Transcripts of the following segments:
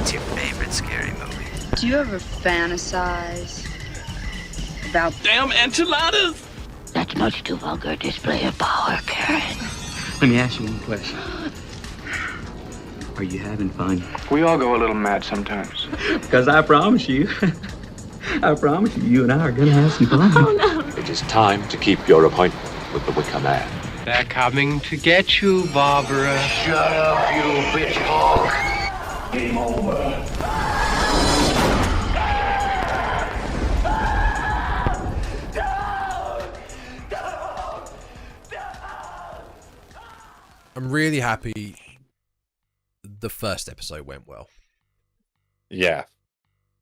What's your favorite scary movie? Do you ever fantasize about damn enchiladas? That's much too vulgar display of power, Karen. Let me ask you one question. Are you having fun? We all go a little mad sometimes. Because I promise you, you and I are going to have some fun. Oh, no. It is time to keep your appointment with the Wicker Man. They're coming to get you, Barbara. Shut up, you bitch hog. Game over. I'm really happy the first episode went well. Yeah.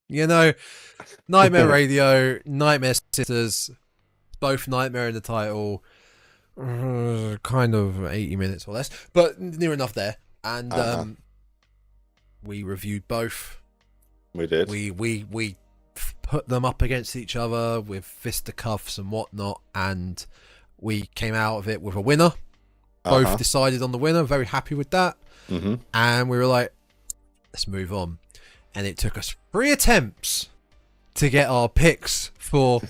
You know, Nightmare Radio, Nightmare Sisters, both Nightmare in the title, kind of 80 minutes or less, but near enough there. And we reviewed both. We did. We put them up against each other with fisticuffs and whatnot, and we came out of it with a winner. Both decided on the winner, very happy with that. Mm-hmm. And we were like, let's move on. And it took us 3 attempts to get our picks for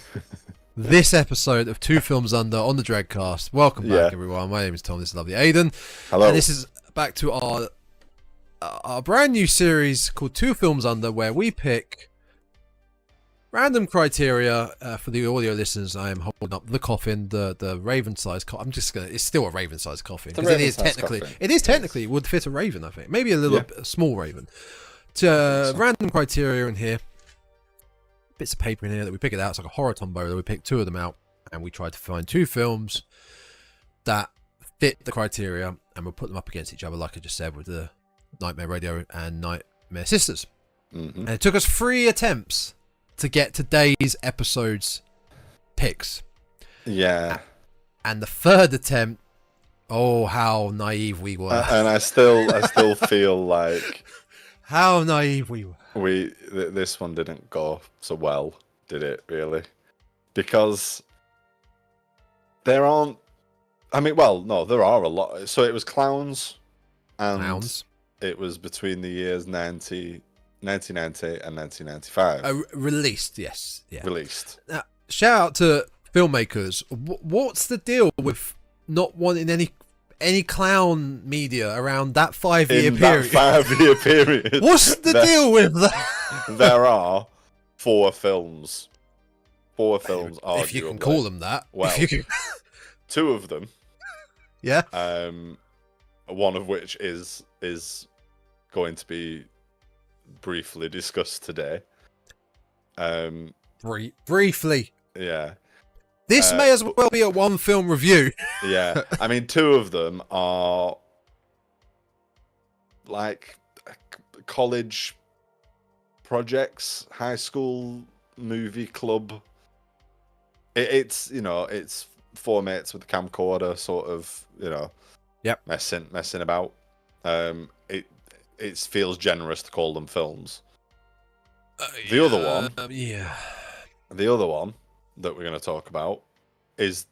this episode of Two Films Under on the Dreadcast. Welcome back, everyone. My name is Tom. This is lovely Aidan. Hello. And this is back to our brand new series called Two Films Under, where we pick random criteria for the audio listeners. I am holding up the coffin, the raven-sized coffin. It's still a raven-sized coffin. Because it is technically would fit a raven, I think. Maybe a small raven. Random criteria in here. Bits of paper in here that we pick it out. It's like a horror tombola. We pick 2 of them out, and we try to find 2 films that fit the criteria, and we'll put them up against each other, like I just said, with the Nightmare Radio and Nightmare Sisters. Mm-hmm. And it took us 3 attempts to get today's episode's picks. Yeah. And the 3rd attempt, oh, how naive we were. And I still feel like how naive we were. This one didn't go so well, did it, really? Because there aren't... I mean, well, no, there are a lot. So it was Clowns, and it was between the years 1990 and 1995. Released, yes. Yeah. Released. Now, shout out to filmmakers. What's the deal with not wanting any clown media around that 5-year period? That 5-year period. What's the deal with that? There are 4 films. 4 films, arguably. If you can call them that. Well, 2 of them. Yeah. One of which is going to be briefly discussed today. Briefly. Yeah. This may as well be a 1 film review. Yeah. I mean, 2 of them are like college projects, high school movie club. It's 4 mates with a camcorder, sort of, messing about. It feels generous to call them films. The other one, the other one that we're going to talk about is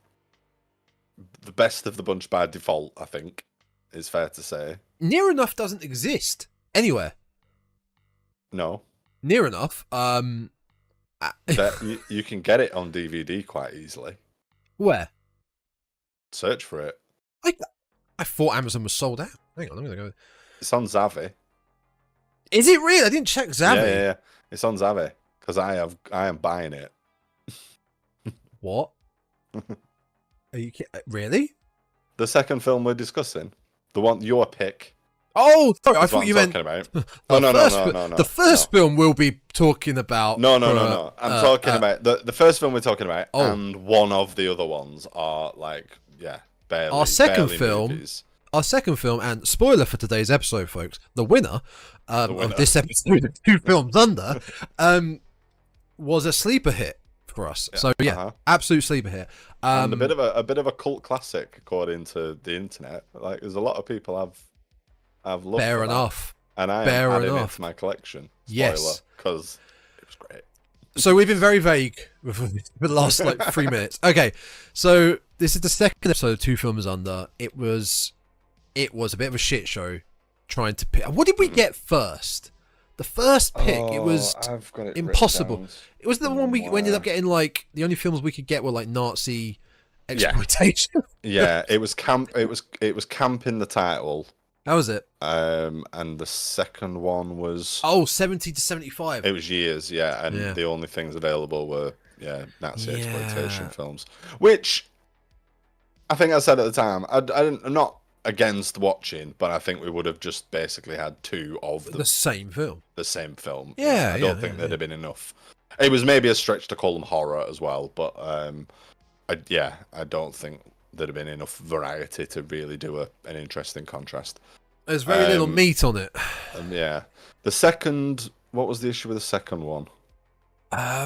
the best of the bunch by default, I think, is fair to say. Near Enough doesn't exist anywhere. No. Near Enough. You can get it on DVD quite easily. Where? Search for it. I thought Amazon was sold out. Hang on, let me go. It's on Zavi. Is it really? I didn't check Zavi. Yeah. It's on Zavi because I am buying it. What? Are you really? The second film we're discussing, the one your pick. Oh, sorry, I thought you meant. About. No. No. The first film we'll be talking about. No. I'm talking about the first film we're talking about, and one of the other ones are barely. Our second film. Movies. Our second film, and spoiler for today's episode, folks, the winner of this episode of Two Films Under was a sleeper hit for us. Yeah, so absolute sleeper hit. And a bit of a cult classic according to the internet. Like, there's a lot of people have loved. Fair enough. And I am adding it to my collection. Spoiler, yes, because it was great. So we've been very vague for the last 3 minutes. Okay, so this is the second episode of Two Films Under. It was a bit of a shit show trying to pick. What did we get first? The first pick, it was I've got it impossible. written down. It was the one we ended up getting, like, the only films we could get were, like, Nazi exploitation. Yeah, it was camp. It was camp in the title. How was it? And the second one was 70 to 75. It was years, yeah, and Yeah. the only things available were Nazi exploitation films, which I think I said at the time. I'm not against watching, but I think we would have just basically had two of The same film. the same film. Yeah, I don't think there'd have been enough. It was maybe a stretch to call them horror as well, but I don't think there'd have been enough variety to really do an interesting contrast. There's very little meat on it. Yeah. The second, what was the issue with the second one?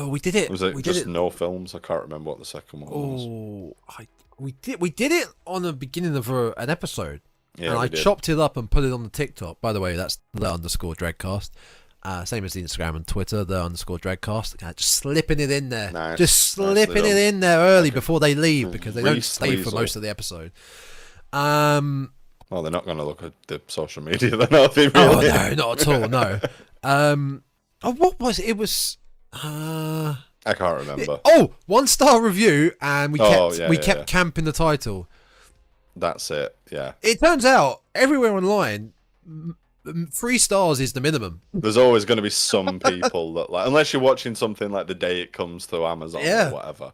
We did it. Was it we just did it. no films? I can't remember what the second one was. Oh, we did it on the beginning of an episode. Yeah, and I we did. chopped it up and put it on the TikTok. By the way, that's _Dreadcast. Same as the Instagram and Twitter, _Dreadcast. Just slipping it in there. Nice. Just slipping it in there early before they leave because they don't stay for Weasel. most of the episode. Well, they're not going to look at the social media. They're not. They Oh really. no, not at all. No. What was it? It was. I can't remember. 1-star review, and we kept camp in the title. That's it. Yeah. It turns out everywhere online, 3 stars is the minimum. There's always going to be some people that like, unless you're watching something like The Day It Comes to Amazon or whatever.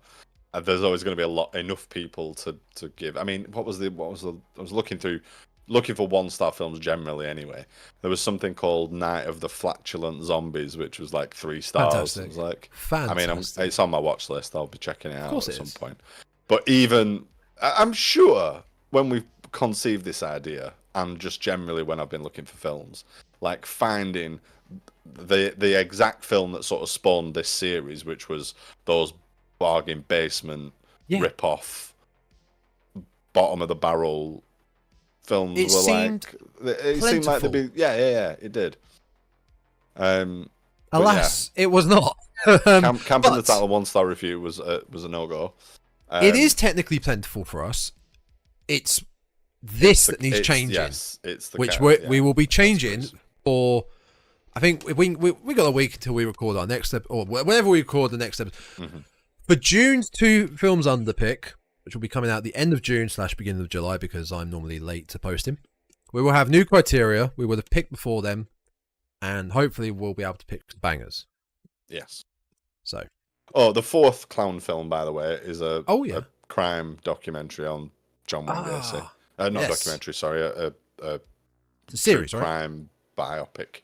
There's always going to be enough people to give. I mean, what was the? I was looking for 1-star films generally. Anyway, there was something called Night of the Flatulent Zombies, which was like 3 stars. Fantastic. It was like, Fantastic. I mean, it's on my watch list. I'll be checking it out course at it some is. point. But even I'm sure when we conceived this idea, and just generally when I've been looking for films, like finding the exact film that sort of spawned this series, which was those bargain basement rip-off bottom of the barrel films It were seemed like it seemed like they'd be it did. Alas, it was not. Camp in the Title 1-star review was a no-go. It is technically plentiful for us. It's this that needs changing. Yes, it's the which we will be changing for. I think we got a week until we record our next episode, or whenever we record the next episode. Mm-hmm. For June's 2 films under pick, which will be coming out at the end of June / beginning of July, because I'm normally late to posting. We will have new criteria. We would have picked before them, and hopefully we'll be able to pick bangers. Yes. So. Oh, the 4th clown film, by the way, is a crime documentary on John Wayne Gacy. Not documentary, sorry, a series, right? Crime biopic,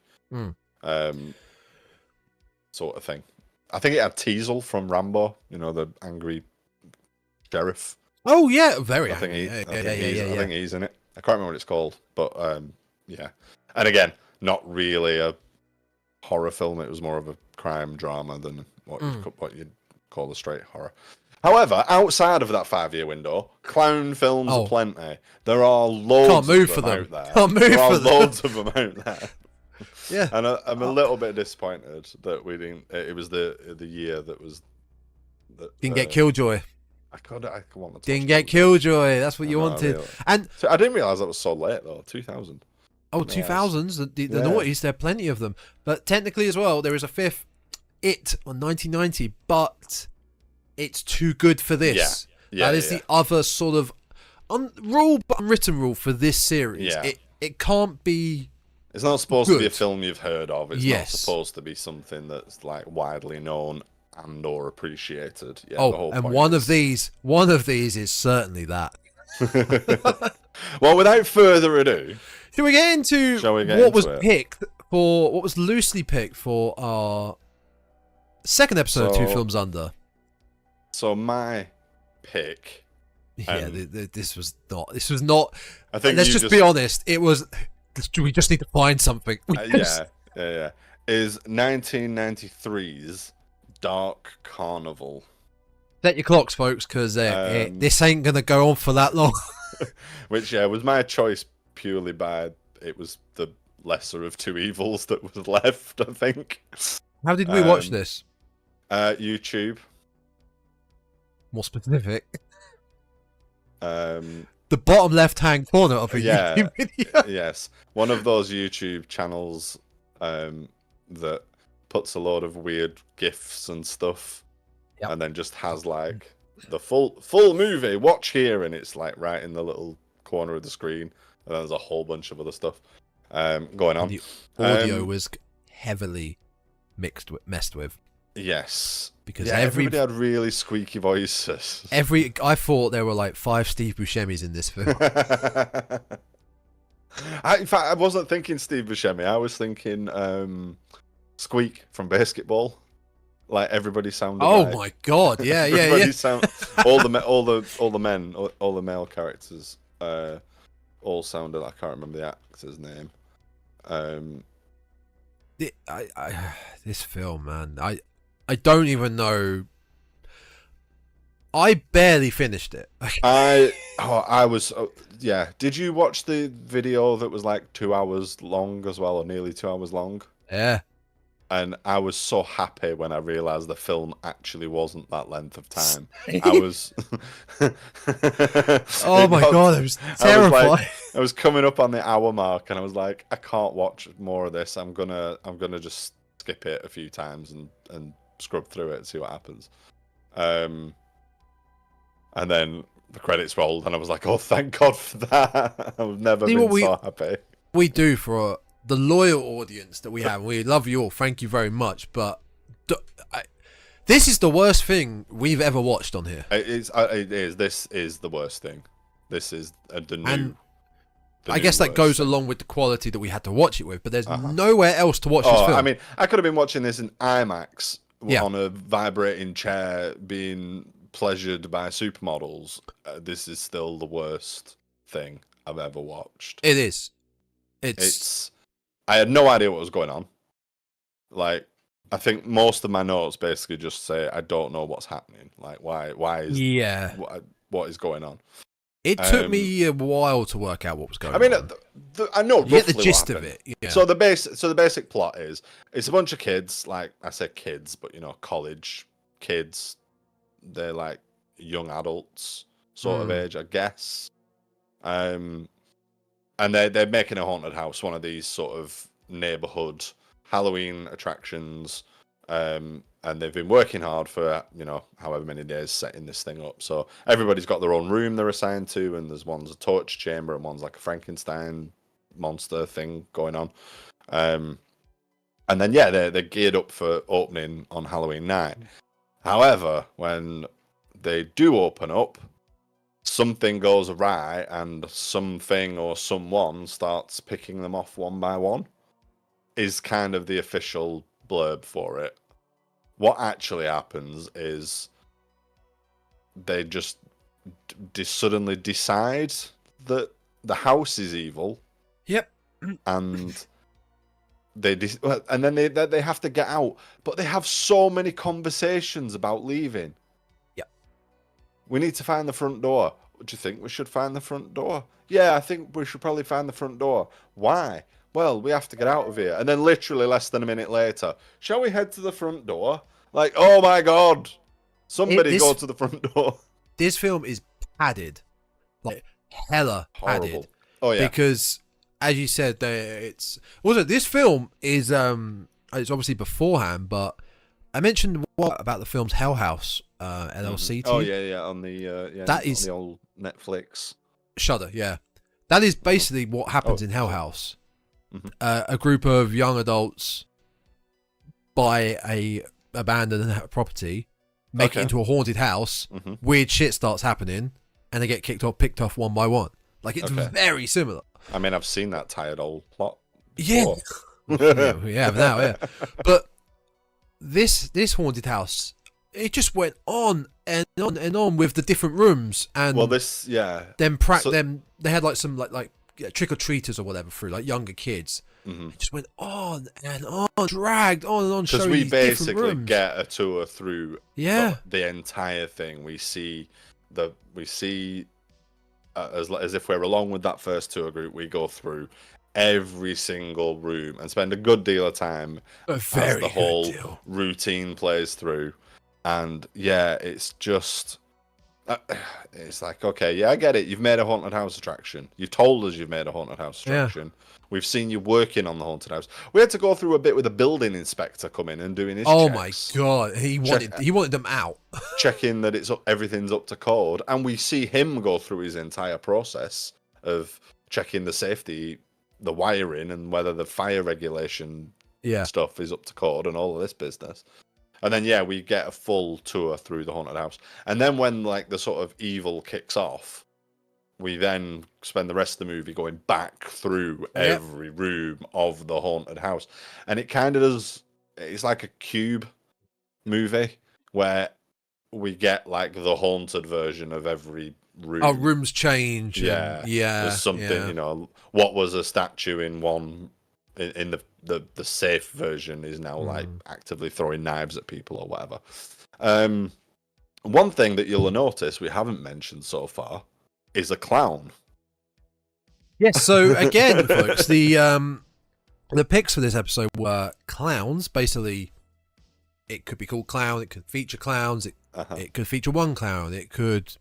sort of thing. I think it had Teasel from Rambo, the angry sheriff. Oh yeah, very. I think angry. I think he's in it. I can't remember what it's called, but yeah. And again, not really a horror film. It was more of a crime drama than what you'd call a straight horror. However, outside of that 5-year window, clown films are plenty. There are loads of them out there. There are loads of them out there. Yeah. And I'm a little bit disappointed that we didn't. It was the year that was. Didn't get Killjoy. I want to. Didn't get Killjoy. That's what you wanted. Really. And so I didn't realize that was so late though. 2000. Oh, 2000s. The noughties. There are plenty of them. But technically as well, there is a 5th. It on 1990, but it's too good for this. That is the other sort of unwritten rule for this series. Yeah. It can't be. It's not supposed to be a film you've heard of. It's not Yes. supposed to be something that's like widely known and or appreciated. Yeah, the Oh, whole and point one is- of these is certainly that. Well, without further ado, Shall we get into what was picked for what was loosely picked for our second episode of 2 Films Under? So my pick. Yeah, this was not. This was not. I think let's just be honest. It was. We just need to find something. Yeah. Is 1993's Dark Carnival. Set your clocks, folks, because this ain't gonna go on for that long. Which was my choice purely by it was the lesser of 2 evils that was left. I think. How did we watch this? YouTube. More specific. The bottom left-hand corner of a YouTube video. Yes, one of those YouTube channels. that puts a load of weird gifs and stuff, and then just has like the full movie. Watch here, and it's like right in the little corner of the screen, and then there's a whole bunch of other stuff going on. And the audio was heavily messed with. Yes, because everybody had really squeaky voices. I thought there were like 5 Steve Buscemi's in this film. In fact, I wasn't thinking Steve Buscemi. I was thinking Squeak from Basketball. Like everybody sounded. Oh like, my god! Yeah. All the male characters all sounded. I can't remember the actor's name. This film, man. I don't even know. I barely finished it. I was. Yeah. Did you watch the video that was like 2 hours long as well, or nearly 2 hours long? Yeah. And I was so happy when I realised the film actually wasn't that length of time. I was. Oh my god, it was terrifying. I was coming up on the hour mark, and I was like, I can't watch more of this. I'm gonna just skip it a few times and scrub through it and see what happens. And then the credits rolled, and I was like, oh, thank God for that. I've never been so happy. We do for the loyal audience that we have. We love you all. Thank you very much. But this is the worst thing we've ever watched on here. It is. This is the worst thing. This is the new. And I guess that goes along with the quality that we had to watch it with. But there's nowhere else to watch this film. I mean, I could have been watching this in IMAX on a vibrating chair, being pleasured by supermodels. This is still the worst thing I've ever watched. It is. It's. I had no idea what was going on. Like, I think most of my notes basically just say, I don't know what's happening. Like, why is... Yeah. What is going on? It took me a while to work out what was going on. I mean, I know roughly you get the gist of it. Yeah. So the basic plot is, it's a bunch of kids, like, I say kids, but, college kids. They're, like, young adults sort of age, I guess. And they're making a haunted house, one of these sort of neighborhood Halloween attractions. And they've been working hard for, however many days setting this thing up. So everybody's got their own room they're assigned to, and there's one's a torture chamber and one's like a Frankenstein monster thing going on. And then, they're geared up for opening on Halloween night. However, when they do open up, something goes awry, and something or someone starts picking them off one by one, is kind of the official blurb for it. What actually happens is they just suddenly decide that the house is evil. Yep. And and then they have to get out, but they have so many conversations about leaving. We need to find the front door. Do you think we should find the front door? Yeah, I think we should probably find the front door. Why? Well, we have to get out of here. And then literally less than a minute later, shall we head to the front door? Like, oh my God. Somebody go to the front door. This film is padded. Like, hella padded. Horrible. Oh, yeah. Because, as you said, this film is, it's obviously beforehand, but I mentioned about the film's Hell House LLC. Oh yeah, on the that on is the old Netflix Shudder. Yeah, that is basically what happens in Hell House. A group of young adults buy a abandoned property, make it into a haunted house. Weird shit starts happening, and they get picked off one by one. Like, it's very similar. I mean, I've seen that tired old plot. Yeah, we have now. Yeah, but this haunted house, it just went on and on and on with the different rooms. And then they had like some like trick or treaters or whatever through, like younger kids. It just went on and on, dragged on and on. Because we basically get a tour through the entire thing. We see as if we're along with that first tour group. We go through every single room and spend a good deal of time as the whole routine plays through. And it's just It's like, okay, yeah, I get it. You've made a haunted house attraction. You've told us you've made a haunted house attraction. Yeah. We've seen you working on the haunted house. We had to go through a bit with a building inspector coming and doing his Oh checks. My God, he wanted them out, checking that everything's up to code, and we see him go through his entire process of checking the safety, the wiring, and whether the fire regulation stuff is up to code and all of this business. And then we get a full tour through the haunted house, and then when like the sort of evil kicks off, we then spend the rest of the movie going back through every room of the haunted house. And it kind of does, it's like a Cube movie where we get like the haunted version of every room. Oh, rooms change. Yeah. There's something, what was a statue in one, in the safe version is now like actively throwing knives at people or whatever. One thing that you'll notice we haven't mentioned so far is a clown. Yes. So again, folks, the picks for this episode were clowns. Basically, it could be called clown. It could feature clowns. It could feature one clown. It could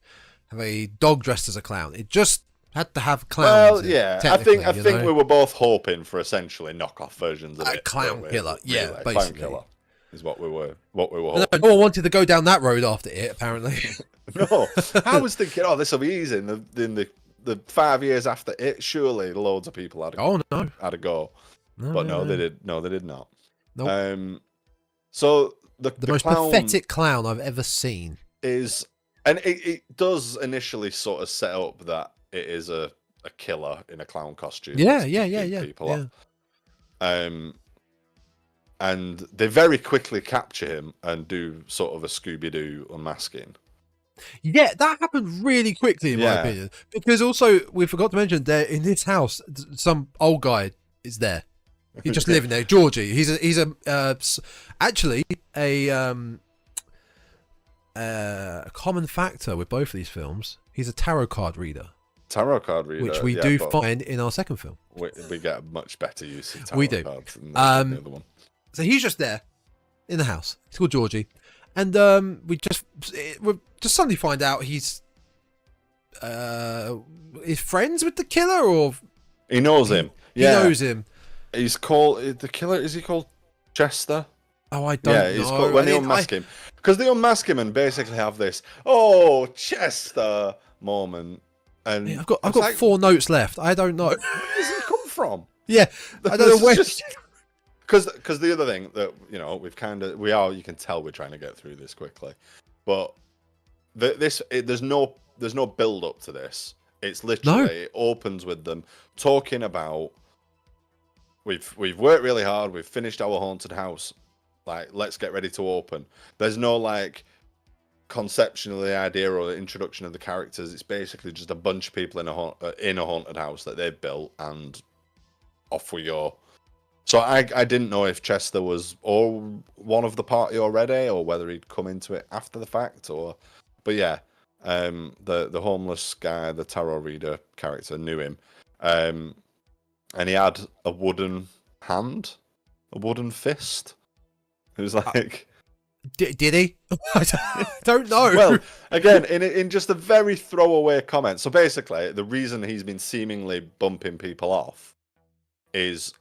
have a dog dressed as a clown. It just had to have clowns. Well, yeah, I think we were both hoping for essentially knockoff versions of it. Clown killer, really. Basically. Clown killer is what we were hoping. No one wanted to go down that road after it, apparently. No, I was thinking, this will be easy. In the 5 years after it, surely loads of people had a go. But no, they did. No, they did not. Nope. So the most clown pathetic clown I've ever seen is, and it does initially sort of set up that it is a killer in a clown costume. Yeah. People off. And they very quickly capture him and do sort of a Scooby-Doo unmasking. Yeah, that happened really quickly, in my opinion. Because also, we forgot to mention that in this house, some old guy is there. He's just living there, Georgie. He's actually a common factor with both of these films. He's a tarot card reader. Which we do find in our second film. We get a much better use of tarot we do. cards than the other one. So he's just there in the house. He's called Georgie, and we just suddenly find out he's friends with the killer, or he knows him. He knows him. He's called the killer. Is he called Chester? Oh, I don't know. He's called, when they unmask him, because they unmask him and basically have this Chester moment. And I've got 4 notes left. I don't know. Where does he come from? Yeah, I don't know where. Because the other thing that you can tell we're trying to get through this quickly, but there's no build up to this. It's literally it opens with them talking about we've worked really hard, we've finished our haunted house, like let's get ready to open. There's no like conception of the idea or the introduction of the characters. It's basically just a bunch of people in a haunted house that they've built, and off we go. So I didn't know if Chester was one of the party already, or whether he'd come into it after the fact, but yeah, the homeless guy, the tarot reader character, knew him, and he had a wooden hand, a wooden fist. It was like, did he? I don't know. Well, again, in just a very throwaway comment. So basically, the reason he's been seemingly bumping people off is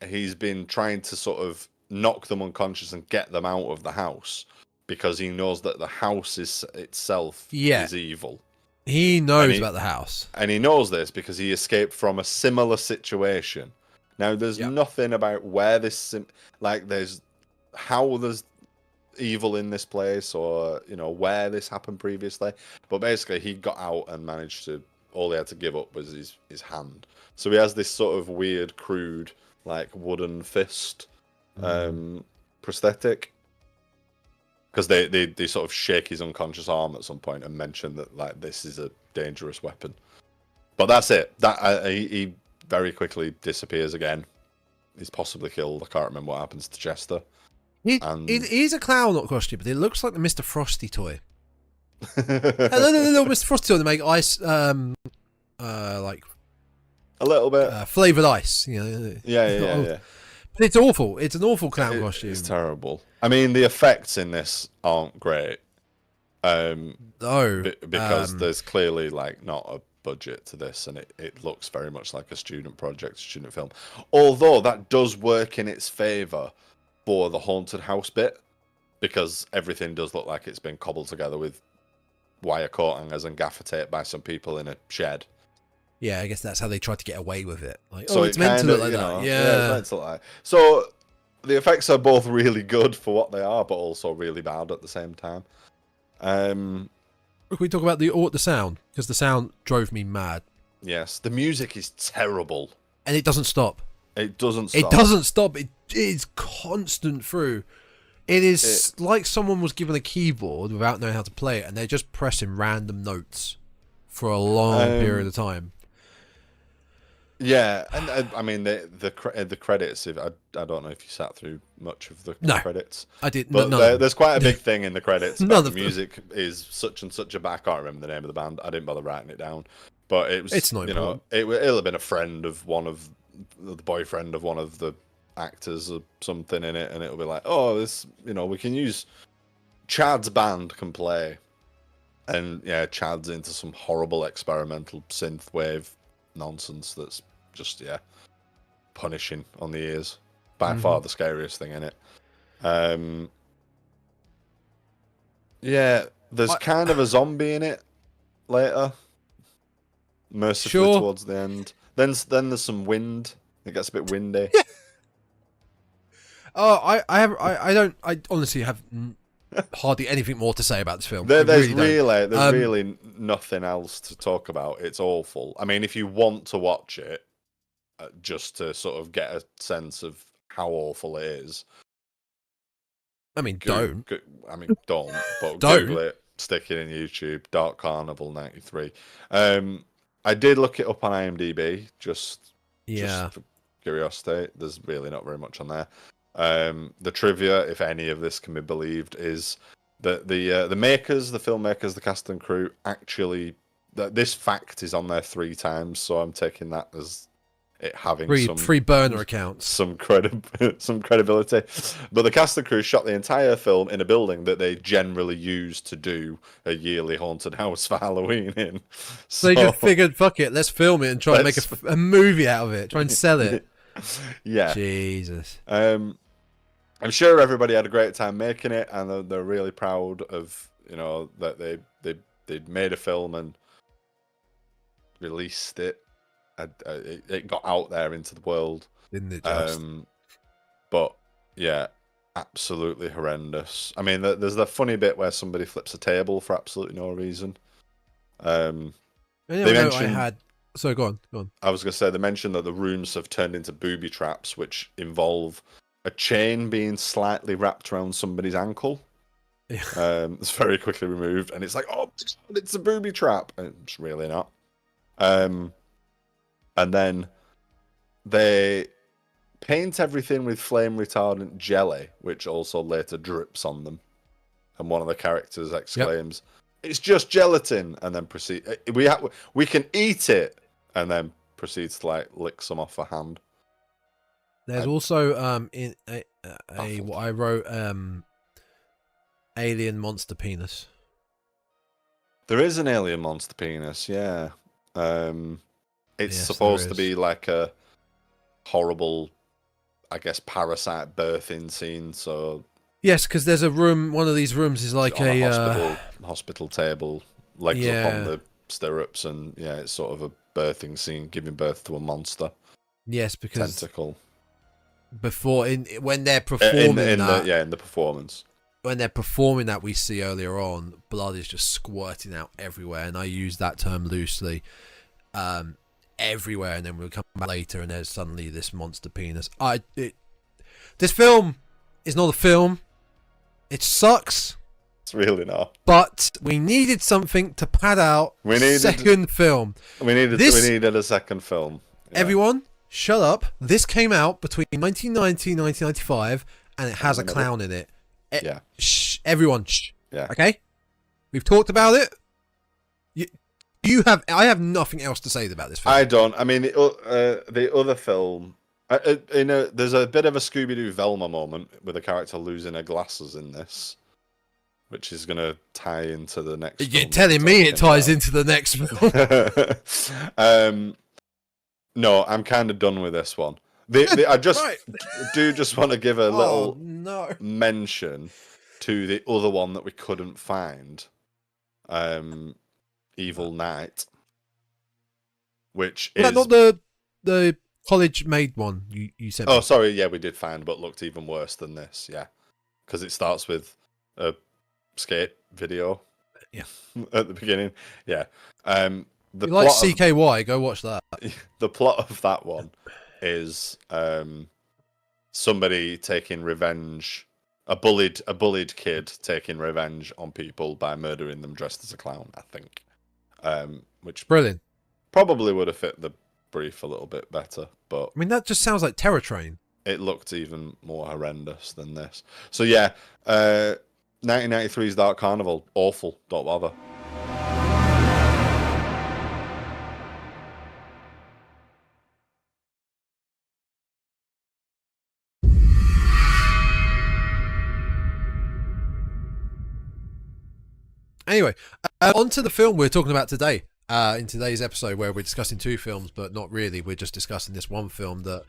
he's been trying to sort of knock them unconscious and get them out of the house, because he knows that the house itself is evil. He knows about the house. And he knows this because he escaped from a similar situation. Now, there's nothing about where there's evil in this place, or where this happened previously. But basically, he got out and managed to. All he had to give up was his hand. So he has this sort of weird, crude, like wooden fist prosthetic, because they sort of shake his unconscious arm at some point and mention that like this is a dangerous weapon. But that's it. He very quickly disappears again. He's possibly killed. I can't remember what happens to Chester. He's a clown, not costume, but it looks like the Mr. Frosty toy. The little Mr. Frosty toy, they make ice, like a little bit flavored ice. Yeah. But it's awful. It's an awful clown costume. It's terrible. I mean, the effects in this aren't great. Because there's clearly like not a budget to this, and it looks very much like a student project, student film. Although that does work in its favor for the haunted house bit, because everything does look like it's been cobbled together with wire coat hangers and gaffer tape by some people in a shed. Yeah, I guess that's how they tried to get away with it. Like, So it's meant to look like you that. know, Yeah. it's meant to look like. So the effects are both really good for what they are, but also really bad at the same time. Can we talk about the sound? Because the sound drove me mad. Yes, the music is terrible. And it doesn't stop. It doesn't stop. It doesn't stop. It is constant through. It is like someone was given a keyboard without knowing how to play it, and they're just pressing random notes for a long period of time. Yeah, and I mean the credits. I don't know if you sat through much of the credits. I did, but there's quite a big thing in the credits. None The of them. music is such and such a band. I can't remember the name of the band. I didn't bother writing it down, but it was. It's not important. It'll have been a friend of one of the boyfriend of one of the actors or something in it, and it'll be like, oh, this, we can use Chad's band can play, and yeah, Chad's into some horrible experimental synth wave nonsense that's just punishing on the ears. By far the scariest thing in it. There's kind of a zombie in it later, mercifully towards the end. Then there's some wind. It gets a bit windy. Oh, I honestly have hardly anything more to say about this film. There's really nothing else to talk about. It's awful. I mean, if you want to watch it, just to sort of get a sense of how awful it is. I mean, don't. But Don't. Google it, stick it in YouTube, Dark Carnival 93. I did look it up on IMDb, just for curiosity. There's really not very much on there. The trivia, if any of this can be believed, is that the filmmakers, the cast and crew, actually, this fact is on there 3 times, so I'm taking that as it having free burner accounts, some credibility. But the cast and crew shot the entire film in a building that they generally use to do a yearly haunted house for Halloween in. So they just figured, fuck it, let's film it and try and make a movie out of it, try and sell it. Yeah, Jesus. I'm sure everybody had a great time making it, and they're really proud of that they'd made a film and released it. It got out there into the world, didn't it? Just? But yeah, absolutely horrendous. I mean, there's the funny bit where somebody flips a table for absolutely no reason. They mentioned. So go on. I was going to say they mentioned that the rooms have turned into booby traps, which involve a chain being slightly wrapped around somebody's ankle. Yeah. It's very quickly removed, and it's like, oh, it's a booby trap. And it's really not. And then they paint everything with flame retardant jelly, which also later drips on them. And one of the characters exclaims, "It's just gelatin!" And then we can eat it, and then proceeds to lick some off her hand. There's also in what I wrote, alien monster penis. There is an alien monster penis, yeah. It's supposed to be like a horrible, I guess, parasite birthing scene. So yes, because there's a room. One of these rooms is like a hospital table, legs up on the stirrups, and it's sort of a birthing scene, giving birth to a monster. Yes, because tentacle. When they're performing in the performance. When they're performing that, we see earlier on, blood is just squirting out everywhere, and I use that term loosely. Everywhere, and then we'll come back later, and there's suddenly this monster penis. This film is not a film. It sucks. It's really not. But we needed something to pad out second film. We needed a second film. Yeah. Everyone, shut up. This came out between 1990 and 1995, and it has a clown in it. Shh, everyone, shh. Yeah. Okay? We've talked about it. I have nothing else to say about this film. I don't. I mean, the other film, there's a bit of a Scooby-Doo Velma moment with a character losing her glasses in this. which is going to tie into the next. You're film telling we're me it talking ties about. into the next film. No, I'm kind of done with this one. I just Right. do just want to give a little no. mention to the other one that we couldn't find, Evil Night, which Was is that not the college made one you said? oh, sorry, yeah, we did find, but looked even worse than this, yeah, because it starts with a skate video, Yeah. at the beginning, yeah. The you like plot of- CKY? Go watch that. the plot of that one is somebody taking revenge, a bullied kid taking revenge on people by murdering them dressed as a clown, I think. Which Brilliant. probably would have fit the brief a little bit better, but I mean, that just sounds like Terror Train. it looked even more horrendous than this. So yeah, 1993's Dark Carnival, awful, don't bother. Anyway, on to the film we're talking about today. In today's episode, where we're discussing two films, but not really. We're just discussing this one film that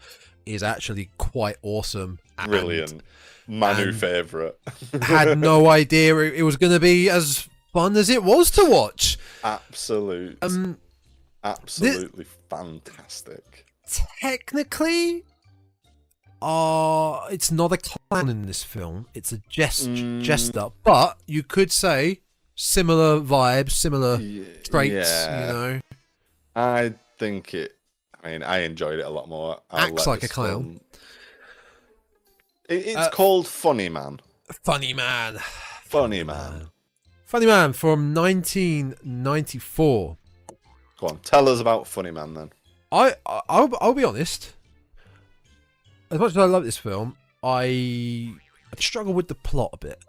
is actually quite awesome. And Brilliant. My new favourite. had no idea it was going to be as fun as it was to watch. Absolutely fantastic. Technically, it's not a clown in this film. It's a jester. But you could say similar vibes, similar traits, yeah. you know. I think I enjoyed it a lot more. Acts like a clown. film- It's called Funny Man. Funny Man. Funny Man. Funny Man from 1994. Go on, tell us about Funny Man then. I'll be honest. As much as I love this film, I struggle with the plot a bit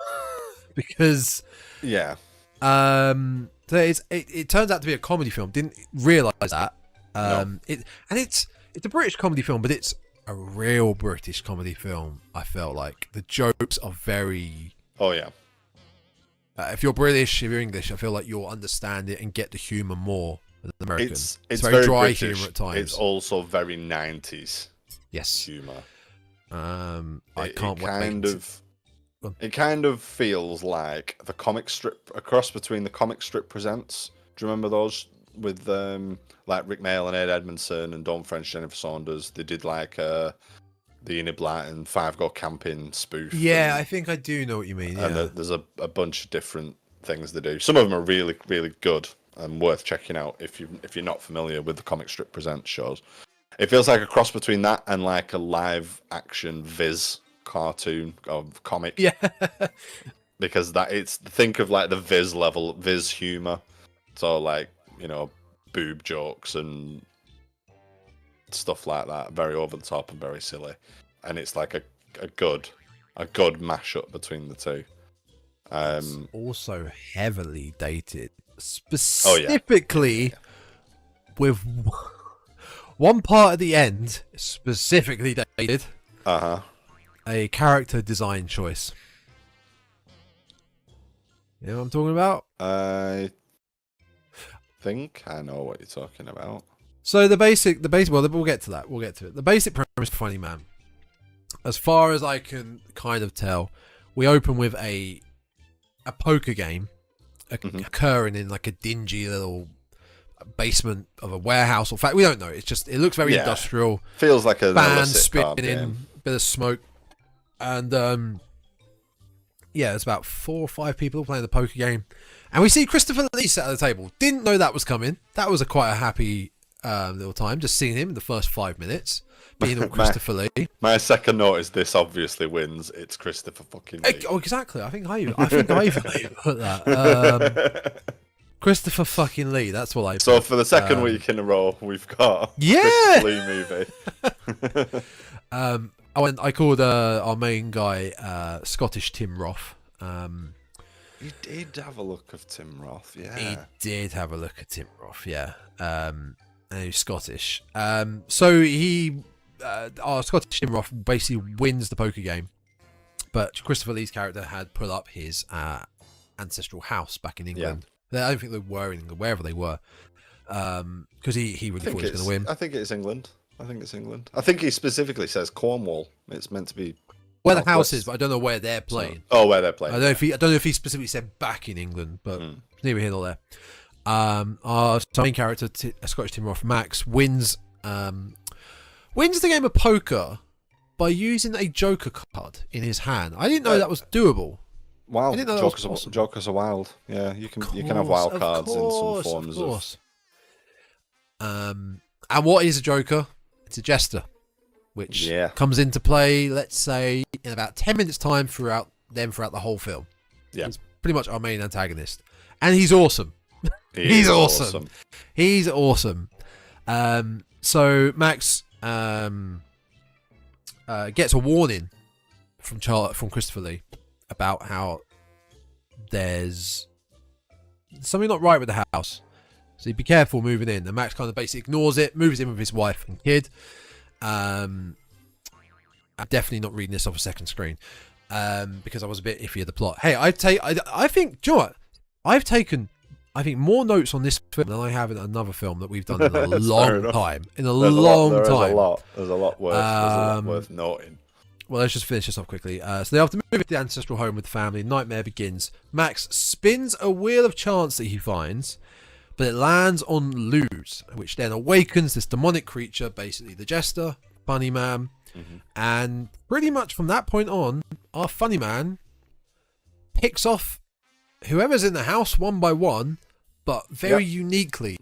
because Yeah. so it turns out to be a comedy film. Didn't realize that. No. It's a British comedy film, but it's a real British comedy film. I felt like the jokes are very. Oh yeah. If you're British, if you're English, I feel like you'll understand it and get the humor more than American. It's very dry British. humor at times. It's also very 90s Yes. humor. I can't wait. It kind of feels like the comic strip, a cross between the comic strip presents. Do you remember those with like Rick Mail and Ed Edmondson and Dawn French, Jennifer Saunders? They did like the Enid Blyton Five Go Camping spoof. Yeah, I think I do know what you mean. And Yeah. there's a bunch of different things they do. Some of them are really, really good and worth checking out if you're not familiar with the comic strip presents shows. It feels like a cross between that and like a live action Viz cartoon or comic. Yeah. Because think of like the Viz humor. So like, boob jokes and stuff like that. Very over the top and very silly. And it's like a good mashup between the two. It's also heavily dated. Specifically with one part at the end, specifically dated. A character design choice. You know what I'm talking about? I think I know what you're talking about. So the basic, well, we'll get to that. We'll get to it. The basic premise of Funny Man, as far as I can kind of tell, we open with a poker game occurring in like a dingy little basement of a warehouse or fact. We don't know. It looks very industrial. Feels like a band spinning spitting, bit of smoke, and there's about 4 or 5 people playing the poker game, and we see Christopher Lee sat at the table. Didn't know that was coming. That was quite a happy little time, just seeing him in the first 5 minutes being all Christopher Lee. My second note is this obviously wins. It's Christopher fucking Lee. Oh, exactly. I think I even put that. Christopher fucking Lee. That's what I put. So for the second week in a row, we've got Yeah! Christopher Lee movie. I called our main guy Scottish Tim Roth. He did have a look of Tim Roth, yeah. He did have a look at Tim Roth, yeah. And he's Scottish. So our Scottish Tim Roth basically wins the poker game, but Christopher Lee's character had put up his ancestral house back in England. I don't think they were in England, wherever they were, because he really thought he was going to win. I think it's England. I think he specifically says Cornwall. It's meant to be where the house is, but I don't know where they're playing. Where they're playing. I don't know if he specifically said back in England, but neither here nor there. Our main character, Scottish Tim Roth, Max, wins the game of poker by using a Joker card in his hand. I didn't know that was doable. Wow, I didn't know that was possible. Jokers are wild. Yeah, you can have wild cards in some forms of. And what is a Joker? It's a jester, which comes into play, let's say, in about 10 minutes' time throughout the whole film. Yeah, he's pretty much our main antagonist, and he's awesome. He's awesome. He's awesome. So Max gets a warning from Christopher Lee about how there's something not right with the house, so be careful moving in. And Max kind of basically ignores it, moves in with his wife and kid. I'm definitely not reading this off a second screen because I was a bit iffy of the plot. Hey, I think, do you know what? I've taken more notes on this film than I have in another film that we've done in a long time. In a long time. There's a lot worth noting. Well, let's just finish this off quickly. So they have to move to the ancestral home with the family. Nightmare begins. Max spins a wheel of chance that he finds, but it lands on Luz, which then awakens this demonic creature, basically the Jester, Funny Man. And pretty much from that point on, our Funny Man picks off whoever's in the house one by one, but very uniquely.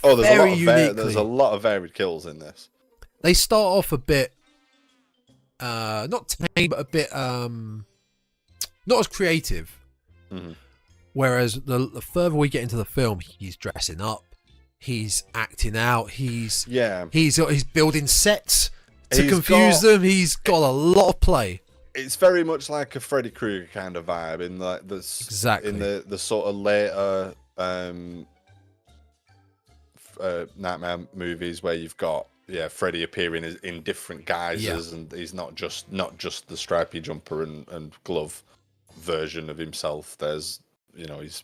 Oh, there's a lot of varied kills in this. They start off a bit not tame, but a bit not as creative. Whereas the further we get into the film, he's dressing up, he's acting out, he's building sets to confuse them. He's got a lot of play. It's very much like a Freddy Krueger kind of vibe in like this, exactly in the sort of later Nightmare movies where you've got Freddy appearing in different guises, and he's not just the stripy jumper and glove version of himself. There's he's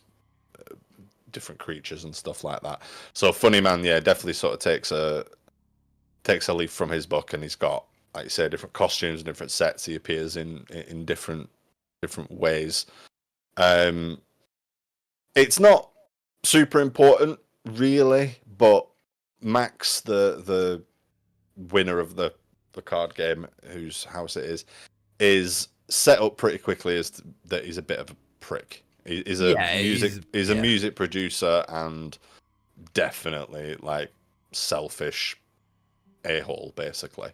different creatures and stuff like that. So Funny Man, definitely sort of takes a leaf from his book, and he's got, like you say, different costumes and different sets. He appears in different ways. It's not super important really, but Max, the winner of the card game, whose house it is set up pretty quickly as that he's a bit of a prick. He's a music producer and definitely like selfish a-hole basically.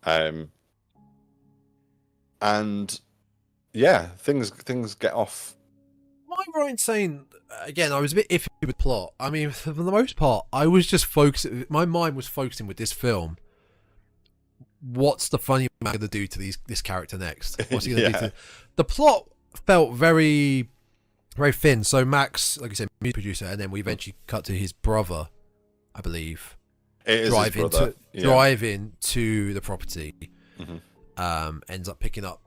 And things get off. Am I right in saying, again, I was a bit iffy with plot? I mean, for the most part, I was just focusing. My mind was focusing with this film. What's the Funny Man going to do to this character next? What's he going to do to the plot? Felt very, very thin. So Max, like I said, music producer, and then we eventually cut to his brother, I believe. Drive into the property. Ends up picking up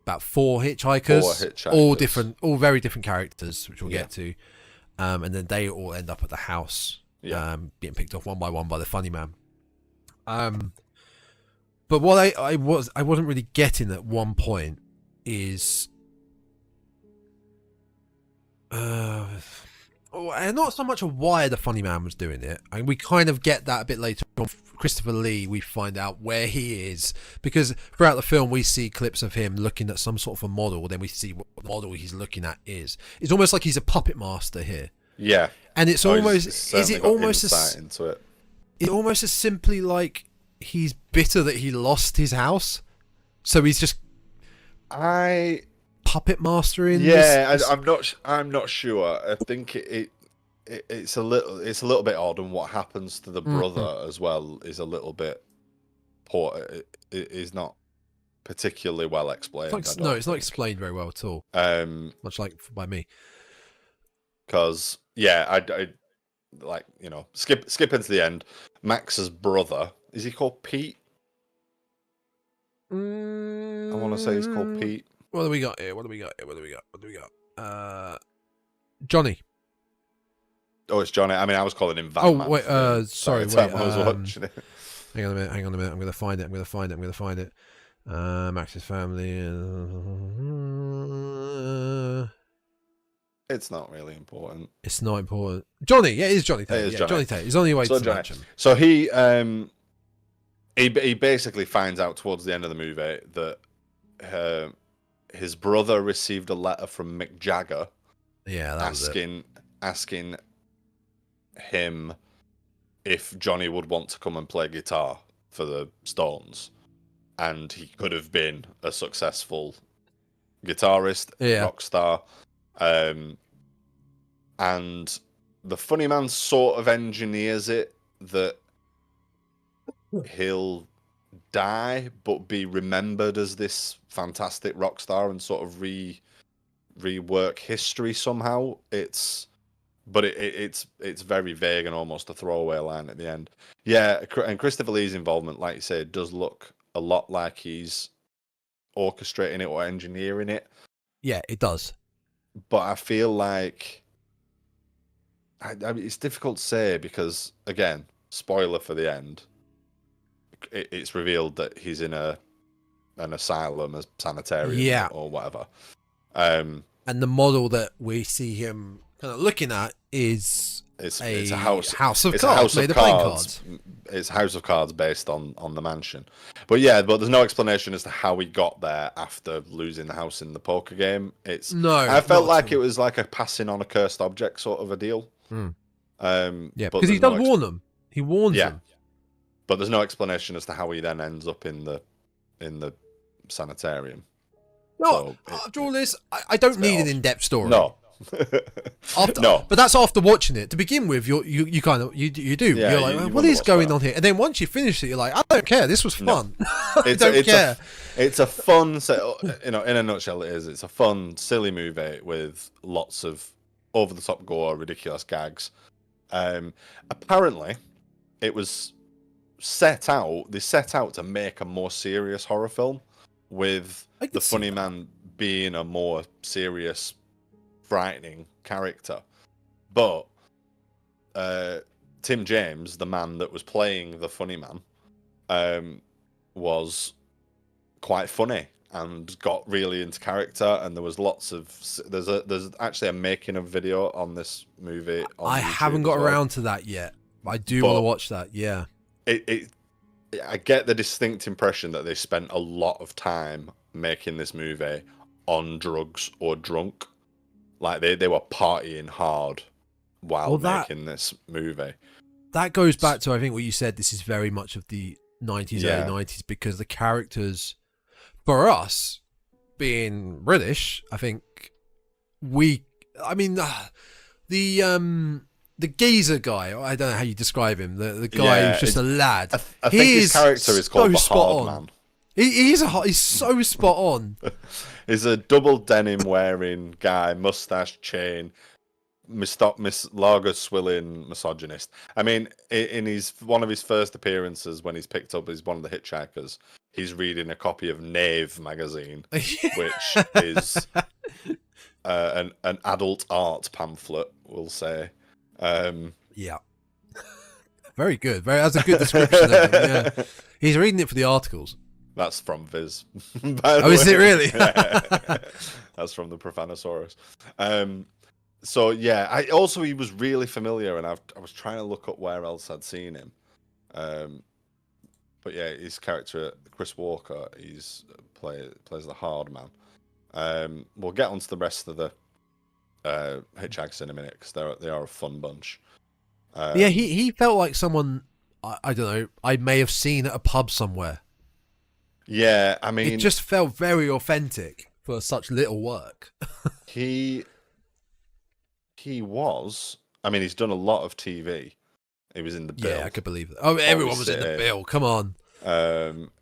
about four hitchhikers, all very different characters, which we'll get to, and then they all end up at the house, being picked off one by one by the Funny Man. But what I wasn't really getting at one point is, and not so much of why the Funny Man was doing it. I mean, we kind of get that a bit later on. Christopher Lee, we find out where he is, because throughout the film we see clips of him looking at some sort of a model, then we see what the model he's looking at is. It's almost like he's a puppet master here. Yeah. And it's almost almost as simply like he's bitter that he lost his house, so he's just puppet mastering. I'm not sure. I think it's a little bit odd, and what happens to the brother as well is a little bit poor. It is not particularly well explained. It's not explained very well at all. Much like by me, because I like, skip into the end. Max's brother, is he called Pete? I want to say he's called Pete. What do we got here? Johnny. Oh, it's Johnny. I mean, I was calling him Van. Oh, Man wait, for the sorry, entire wait. time I was watching it. Hang on a minute. I'm going to find it. Max's family. It's not really important. It's not important. Johnny. Yeah, it is Johnny Tate. It is Yeah, Johnny. Johnny Tate. He's on the way to Johnny. match him. So he basically finds out towards the end of the movie that his brother received a letter from Mick Jagger. Yeah, that was it. Asking him if Johnny would want to come and play guitar for the Stones, and he could have been a successful guitarist, rock star. And the funny man sort of engineers it that he'll die but be remembered as this fantastic rock star and sort of rework history somehow. It's very vague and almost a throwaway line at the end. Yeah, and Christopher Lee's involvement, like you say, does look a lot like he's orchestrating it or engineering it. Yeah, it does. But I feel like I mean, it's difficult to say because, again, spoiler for the end. It's revealed that he's in an asylum, a sanitarium, or whatever. And the model that we see him kind of looking at is it's a house of it's cards, a house made of playing cards. It's a house of cards based on the mansion. But there's no explanation as to how he got there after losing the house in the poker game. I felt like it was like a passing on a cursed object sort of a deal. Because he does warn them. He warns them. But there's no explanation as to how he then ends up in the sanitarium. No, after all this, I don't need an in-depth story. No. No, but that's after watching it. To begin with, you kind of you do. Yeah, you're like, what is going on here? And then once you finish it, you're like, I don't care. This was fun. I don't care. It's a fun, in a nutshell, it is. It's a fun, silly movie with lots of over-the-top gore, ridiculous gags. Apparently, it was set out to make a more serious horror film with the funny man being a more serious, frightening character. But Tim James, the man that was playing the funny man, was quite funny and got really into character, and there was lots of there's actually a making of video on this movie on I YouTube haven't got around to that yet, but I do want to watch that. I get the distinct impression that they spent a lot of time making this movie on drugs or drunk. Like they were partying hard while making this movie. That goes back to, I think, what you said. This is very much of the 90s, early 90s, because the characters, for us, being British, I think the geezer guy, I don't know how you describe him, the guy who's just a lad. I think his character is called the Hard Man. He's so spot on. He's a double denim wearing guy, mustache, chain, lager swilling misogynist. I mean, in one of his first appearances when he's picked up as one of the hitchhikers, he's reading a copy of Knave magazine, which is an adult art pamphlet, we'll say. Very good. That's a good description of him. Yeah. He's reading it for the articles. That's from Viz. Is it really? That's from the Profanosaurus. He was really familiar, and I was trying to look up where else I'd seen him. But yeah, his character Chris Walker, he's plays the Hard Man. We'll get onto the rest of the hitchhikers in a minute because they are a fun bunch. He felt like someone I don't know. I may have seen at a pub somewhere. Yeah, I mean, it just felt very authentic for such little work. He was. I mean, he's done a lot of TV. He was in The Bill. Yeah, I could believe it. Oh, everyone was in The Bill. Come on.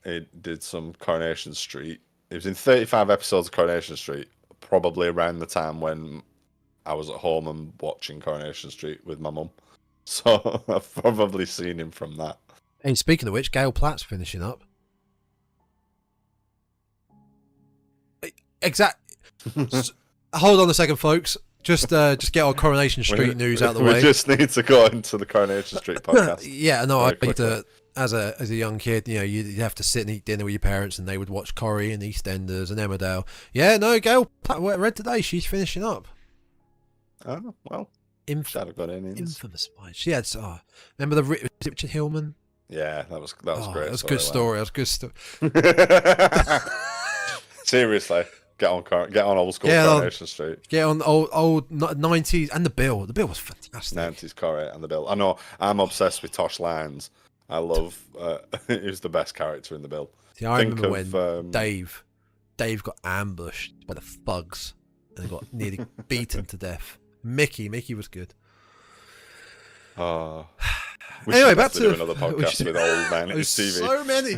He did some Coronation Street. He was in 35 episodes of Coronation Street, probably around the time when I was at home and watching Coronation Street with my mum. So I've probably seen him from that. Hey, speaking of which, Gail Platt's finishing up. Exactly. Hold on a second, folks. Just get our Coronation Street news out of the way. We just need to go into the Coronation Street podcast. Yeah, no, very I used quickly. to, as a young kid, you know, you'd have to sit and eat dinner with your parents, and they would watch Corrie and EastEnders and Emmerdale. Yeah, no, Gail read today. She's finishing up. Oh, well. Shadow got innings. Infamous. She had. Remember the was it Richard Hillman? Yeah, that was great. That was a good story. That was a good story. Seriously, get on old school Coronation Street. Get on old 90s and the Bill. The Bill was fantastic. 90s Corrie and the Bill. I know. I'm obsessed with Tosh Lines. I love. He was the best character in the Bill. See, I remember when Dave got ambushed by the thugs and got nearly beaten to death. Mickey was good. Oh. Anyway, back to do another podcast with old man in TV. So many.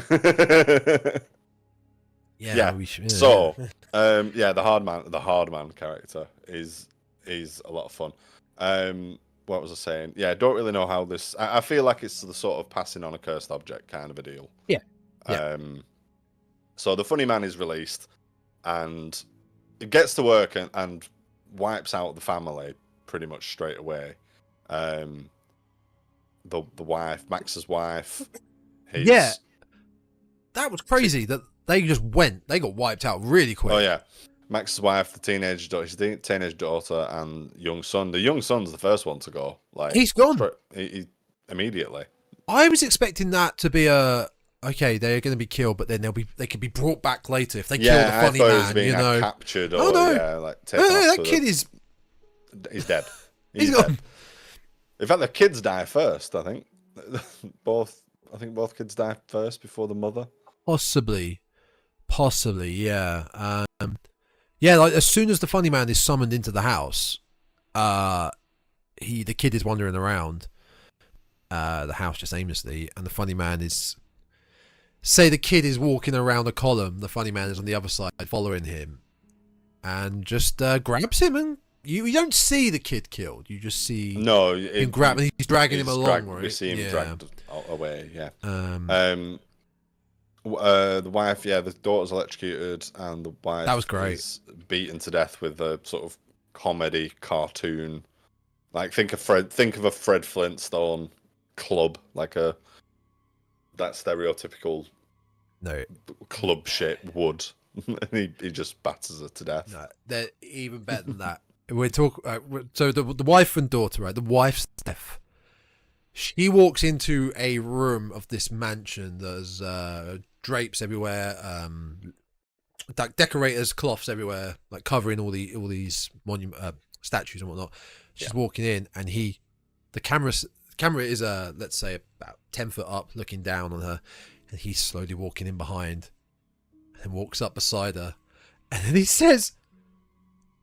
Yeah. We should, So, the hard man character is a lot of fun. What was I saying? Yeah, I don't really know how this. I feel like it's the sort of passing on a cursed object kind of a deal. Yeah. So the funny man is released, and it gets to work and wipes out the family pretty much straight away. The wife, Max's wife. Yeah. That was crazy that they just went. They got wiped out really quick. Oh yeah, Max's wife, his teenage daughter, and young son. The young son's the first one to go. Like he's gone. He immediately. I was expecting that to be okay. They're going to be killed, but then they could be brought back later if they kill the funny man. Being you know, captured or taken no, off that kid is. He's dead. He's dead. gone. In fact, the kids die first. I think both kids die first before the mother. Possibly, yeah. Like as soon as the funny man is summoned into the house, the kid is wandering around the house just aimlessly, and the funny man is. Say the kid is walking around a column, the funny man is on the other side following him, and just grabs him, and you don't see the kid killed. You just see him grab, and he's dragging him along. Right? We see him dragged away. Yeah. The wife, the daughter's electrocuted, and the wife that was great. Is beaten to death with a sort of comedy cartoon. Like think of a Fred Flintstone club, like that stereotypical club shaped wood, and he just batters her to death. No, they're even better than that. We're talking. So the wife and daughter, right? The wife's Steph. She walks into a room of this mansion. There's drapes everywhere, decorators, cloths everywhere, like covering all these statues and whatnot. She's walking in, and the camera is let's say about 10 foot up, looking down on her, and he's slowly walking in behind, and walks up beside her, and then he says,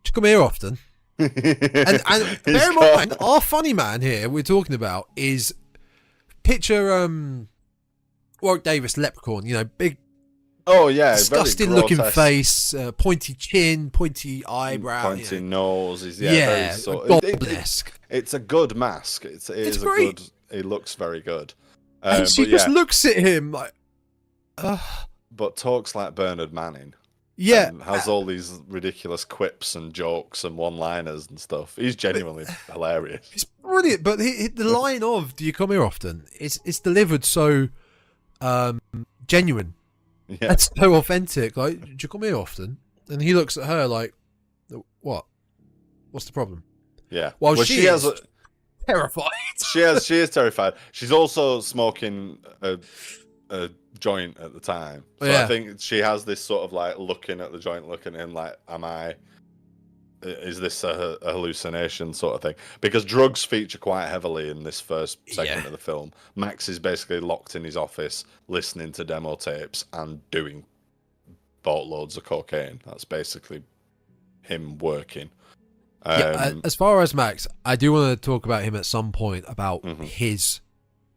"Do you come here often?" and bear in mind, our funny man here we're talking about is picture Warwick Davis leprechaun, big disgusting looking face, pointy chin, pointy eyebrow, pointy nose. goblin-esque. It's a good mask. It's great. It looks very good. And she just looks at him like, but talks like Bernard Manning. Yeah, and has all these ridiculous quips and jokes and one-liners and stuff. He's genuinely hilarious. It's brilliant, but the line of "Do you come here often?" it's delivered so genuine. Yeah. That's so authentic. Like, "Do you come here often?" And he looks at her like, "What? What's the problem?" Yeah. Well, she is terrified. She is terrified. She's also smoking a joint at the time. So I think she has this sort of like looking at the joint, looking at him like, is this a hallucination sort of thing? Because drugs feature quite heavily in this first segment of the film. Max is basically locked in his office, listening to demo tapes and doing boatloads of cocaine. That's basically him working. As far as Max, I do want to talk about him at some point about his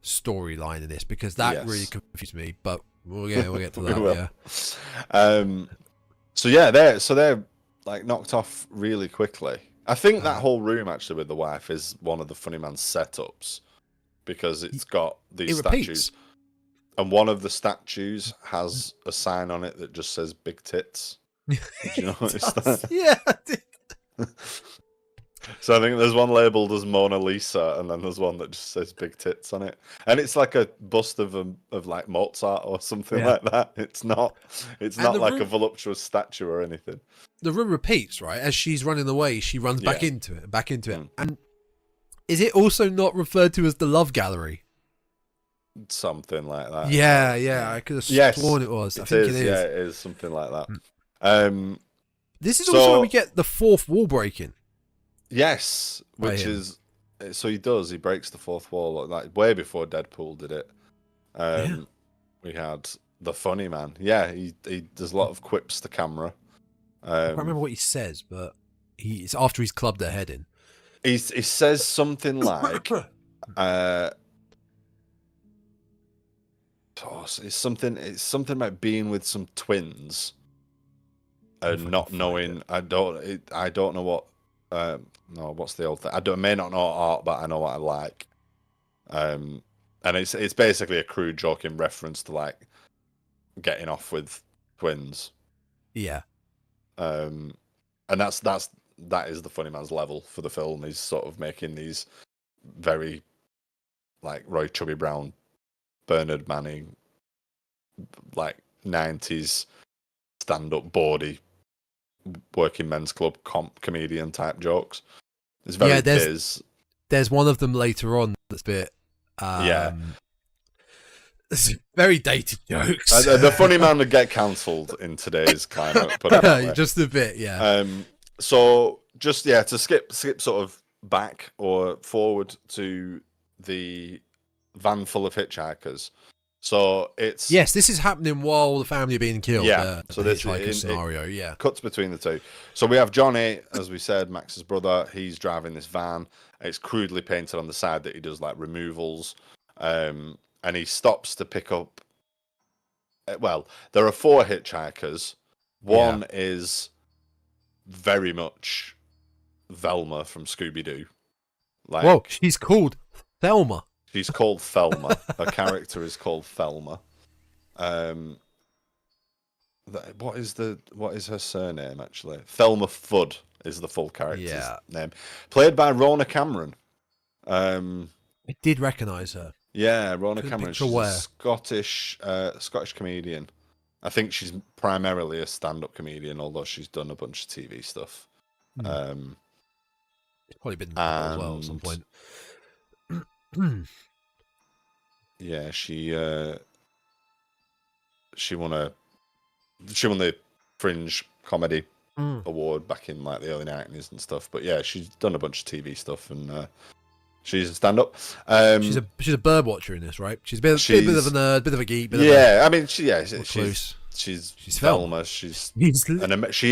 storyline in this, because that really confused me, but we'll get to that. They're like knocked off really quickly. I think that whole room actually with the wife is one of the funny man's setups, because it's got these statues, and one of the statues has a sign on it that just says "big tits." Did you notice that? Yeah, I did. So I think there's one labelled as Mona Lisa, and then there's one that just says big tits on it, and it's like a bust of like Mozart or something like that. It's not like a voluptuous statue or anything. The room repeats, right? As she's running away, she runs back into it, And is it also not referred to as the Love Gallery? Something like that. Yeah. I could have sworn it was. I think it is. Yeah, it is something like that. This is also where we get the fourth wall breaking. Yes, which is so he breaks the fourth wall like way before Deadpool did it. We had the funny man. Yeah, he does a lot of quips to camera. I can't remember what he says, but it's after he's clubbed her head in. He says something like, it's something about being with some twins and not knowing. I don't know what. No, what's the old thing? I may not know art, but I know what I like. And it's basically a crude joke in reference to like getting off with twins. Yeah. And that is the funny man's level for the film. He's sort of making these very like Roy Chubby Brown, Bernard Manning, like 90s stand-up bawdy working men's club comedian type jokes. It's very there's one of them later on that's a bit it's very dated jokes. The funny man would get cancelled in today's climate, put it that way. Just a bit, yeah. So just to skip sort of back or forward to the van full of hitchhikers. So it's this is happening while the family are being killed. Yeah. So this scenario. Cuts between the two. So we have Johnny, as we said, Max's brother. He's driving this van. It's crudely painted on the side that he does like removals. And he stops to pick up. Well, there are 4 hitchhikers. One is very much Velma from Scooby-Doo. Like, whoa, she's called Thelma. She's called Thelma. Her character is called Thelma. What is her surname actually? Thelma Fudd is the full character's name. Played by Rona Cameron. I did recognise her. Yeah, Rona Cameron. She's a Scottish comedian. I think she's primarily a stand-up comedian, although she's done a bunch of TV stuff. It's probably been as well at some point. Yeah, she won the Fringe Comedy Award back in like the early 90s and stuff. But yeah, she's done a bunch of TV stuff and she's a stand-up. She's a bird watcher in this, right? She's a bit of a nerd, bit of a geek. She's Thelma. She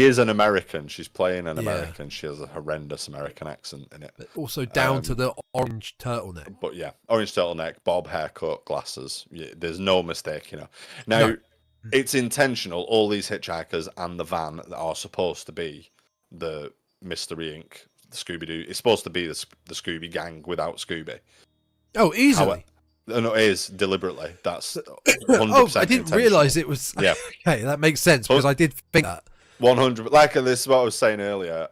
is an American. She's playing an American. She has a horrendous American accent in it. But also down to the orange turtleneck. But yeah, orange turtleneck, bob haircut, glasses. Yeah, there's no mistake, Now, it's intentional. All these hitchhikers and the van that are supposed to be the Mystery Inc., the Scooby-Doo. It's supposed to be the Scooby gang without Scooby. Oh, easily. No, it is deliberately. That's 100%. I didn't realise it was. Yeah, okay, that makes sense because I did think that 100. Like this is what I was saying earlier.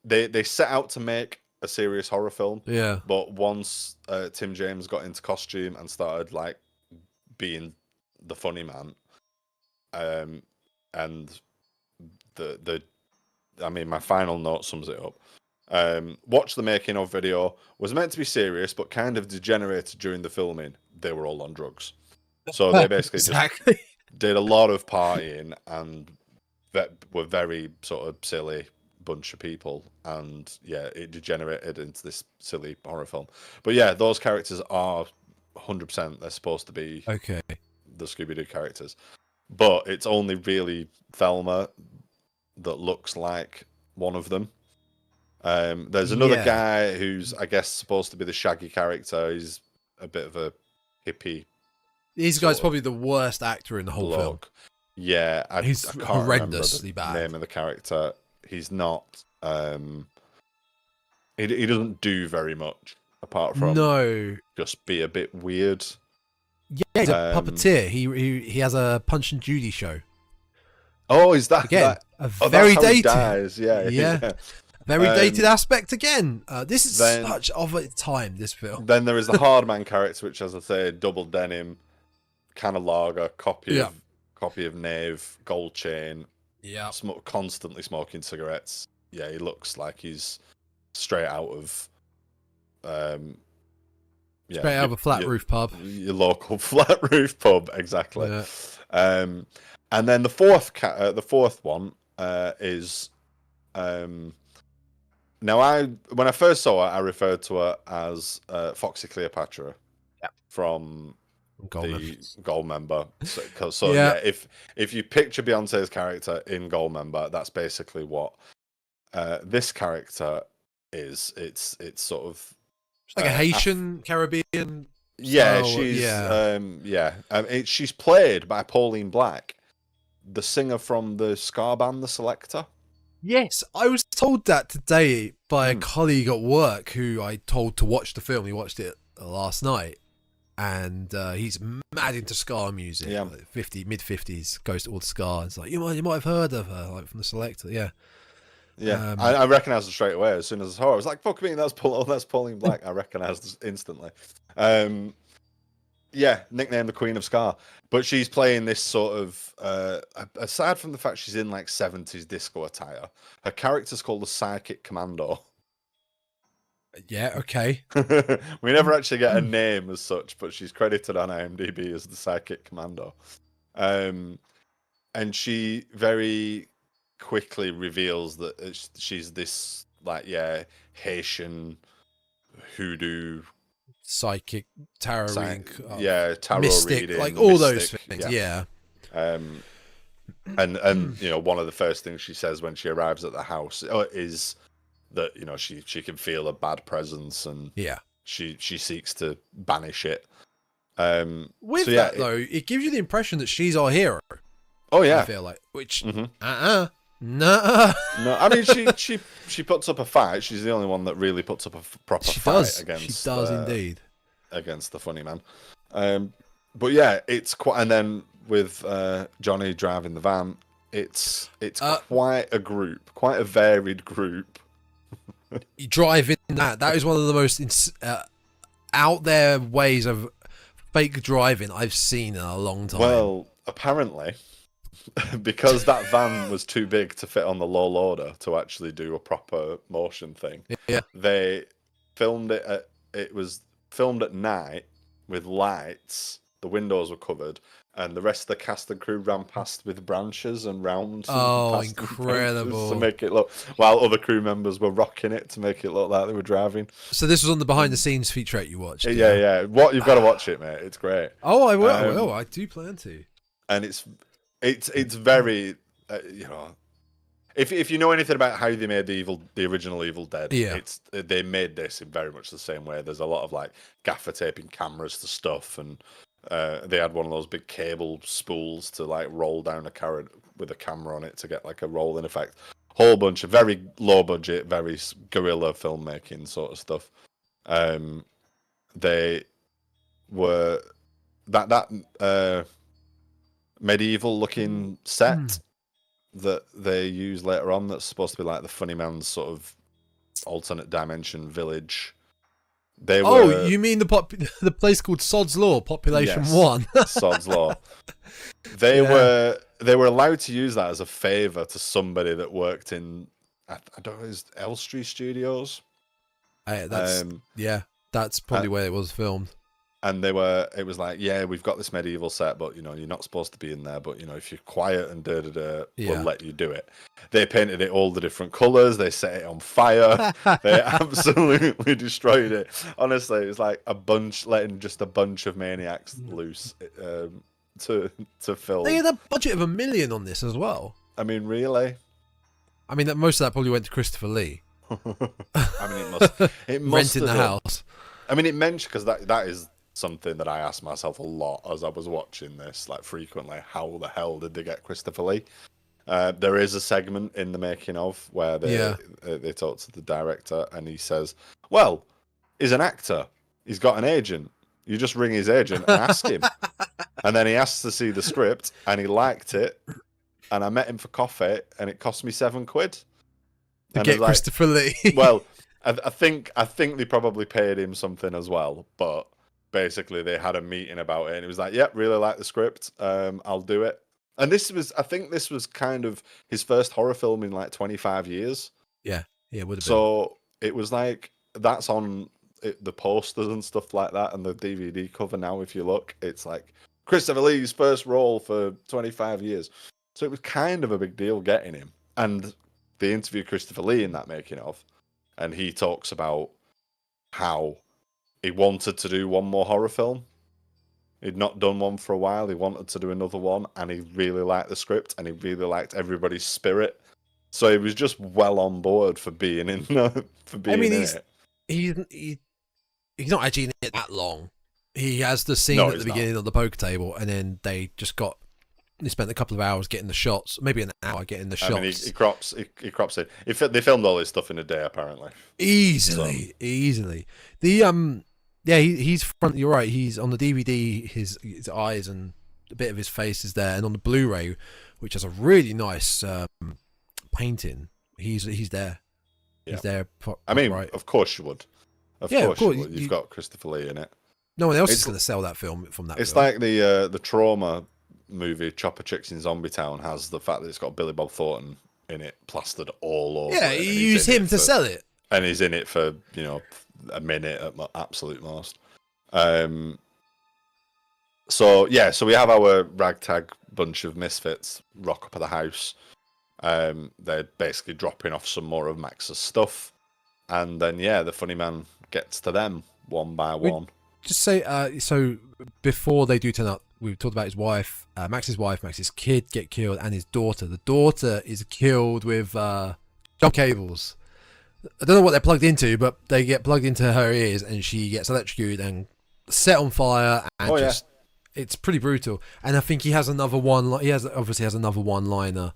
They set out to make a serious horror film. Yeah. But once Tim James got into costume and started like being the funny man, and my final note sums it up. Watch the making of video. Was meant to be serious, but kind of degenerated during the filming. They were all on drugs, so they basically just did a lot of partying and were very sort of silly bunch of people. And yeah, it degenerated into this silly horror film. But yeah, those characters are 100%. They're supposed to be the Scooby-Doo characters, but it's only really Thelma that looks like one of them. There's another guy who's, I guess, supposed to be the Shaggy character. He's a bit of a hippie. This guy's probably the worst actor in the whole film. Yeah, he's I can't horrendously remember the bad. name of the character. He's not. He doesn't do very much apart from just be a bit weird. Yeah, he's a puppeteer. He has a Punch and Judy show. Oh, is that Again, that? a Oh, very that's how he dated. dies. Yeah, Yeah. Very dated aspect again. This is then- such of a time, this film. Then there is the Hardman character, which, as I say, double denim, can of lager, copy of Knave, gold chain, constantly smoking cigarettes. Yeah, he looks like he's straight out of Straight out of a flat roof pub. Your local flat roof pub, exactly. Yeah. And then the fourth one is now when I first saw her, I referred to her as Foxy Cleopatra from Goldmember. So if you picture Beyonce's character in Goldmember, that's basically what this character is. It's sort of like a Haitian Caribbean. Yeah, style, she's played by Pauline Black, the singer from the ska band The Selector. Yes, I was told that today by a colleague at work who I told to watch the film. He watched it last night, and he's mad into ska music. Yeah, like mid-50s, goes to all the ska. It's like you might have heard of her, like from The Selector. Yeah. Yeah, I recognised her straight away as soon as I saw her. I was like, "Fuck me, that's Pauline Black." I recognised instantly. Nicknamed the Queen of Ska, but she's playing this sort of. Aside from the fact she's in like 70s disco attire, her character's called the Psychic Commando. Yeah. Okay. We never actually get a name as such, but she's credited on IMDb as the Psychic Commando, and she very quickly reveals that she's this Haitian hoodoo psychic tarot reading, tarot mystic, reading, like all those things. And one of the first things she says when she arrives at the house is that she can feel a bad presence, and she seeks to banish it. With that though, it gives you the impression that she's our hero. Oh yeah, I feel like No, I mean she puts up a fight. She's the only one that really puts up a proper fight against. She does indeed against the funny man. But yeah, it's quite. And then with Johnny driving the van, it's quite a group, quite a varied group. Driving that is one of the most out there ways of fake driving I've seen in a long time. Well, apparently. Because that van was too big to fit on the low loader to actually do a proper motion thing. Yeah. They filmed it it was filmed at night with lights. The windows were covered, and the rest of the cast and crew ran past with branches and rounds. Oh, incredible! To make it look, while other crew members were rocking it to make it look like they were driving. So this was on the behind-the-scenes featurette you watched. Yeah. What you've got to watch it, mate. It's great. Oh, I will. I do plan to. And it's very if you know anything about how they made the original Evil Dead, they made this in very much the same way. There's a lot of like gaffer taping cameras to stuff, and they had one of those big cable spools to like roll down a carrot with a camera on it to get like a rolling effect. Whole bunch of very low budget, very guerrilla filmmaking sort of stuff. They were that medieval looking set that they use later on that's supposed to be like the funny man's sort of alternate dimension village. You mean the place called Sod's Law, Population 1? Sod's Law. They were allowed to use that as a favor to somebody that worked in I don't know, is Elstree Studios. That's probably where it was filmed. And it was like, we've got this medieval set, but you're not supposed to be in there. But if you're quiet and we'll let you do it. They painted it all the different colours. They set it on fire. They absolutely destroyed it. Honestly, it was like letting just a bunch of maniacs loose to film. They had a budget of $1 million on this as well. I mean, really? I mean, most of that probably went to Christopher Lee. I mean, it must renting the house. I mean, it mentioned because that is something that I asked myself a lot as I was watching this, like frequently. How the hell did they get Christopher Lee? There is a segment in the making of where they talk to the director, and he says, "Well, he's an actor. He's got an agent. You just ring his agent and ask him." And then he asks to see the script, and he liked it, and I met him for coffee, and it cost me £7. To And get I was Christopher Lee. well, I think they probably paid him something as well, but basically they had a meeting about it, and it was like, "Yep, really like the script. I'll do it." And I think this was kind of his first horror film in like 25 years. Yeah, it would have been. So it was like that's on the posters and stuff like that, and the DVD cover now. If you look, it's like Christopher Lee's first role for 25 years. So it was kind of a big deal getting him. And they interview Christopher Lee in that making of, and he talks about how he wanted to do one more horror film. He'd not done one for a while. He wanted to do another one, and he really liked the script, and he really liked everybody's spirit. So he was just well on board for being in it. He's not actually in it that long. He has the scene at the beginning of the poker table, and then they spent a couple of hours getting the shots, maybe an hour getting the shots. I mean, he crops it. They filmed all this stuff in a day, apparently. Easily. He's front. You're right. He's on the DVD. His eyes and a bit of his face is there, and on the Blu-ray, which has a really nice painting, he's there. Yeah. He's there. I mean, right. Of course you would. Of course you would. You've got Christopher Lee in it. No one else is going to sell that film from that. It's film. like the Trauma movie, Chopper Chicks in Zombie Town, has the fact that it's got Billy Bob Thornton in it plastered all over. Yeah, you use him to sell it, and he's in it for a minute at absolute most. So we have our ragtag bunch of misfits rock up at the house. They're basically dropping off some more of Max's stuff, and then the funny man gets to them one by one. Just say so before they do turn up, we've talked about his wife, Max's kid get killed, and his daughter. The daughter is killed with jump cables. I don't know what they're plugged into, but they get plugged into her ears, and she gets electrocuted and set on fire. And it's pretty brutal. And I think he has another one. He obviously has another one-liner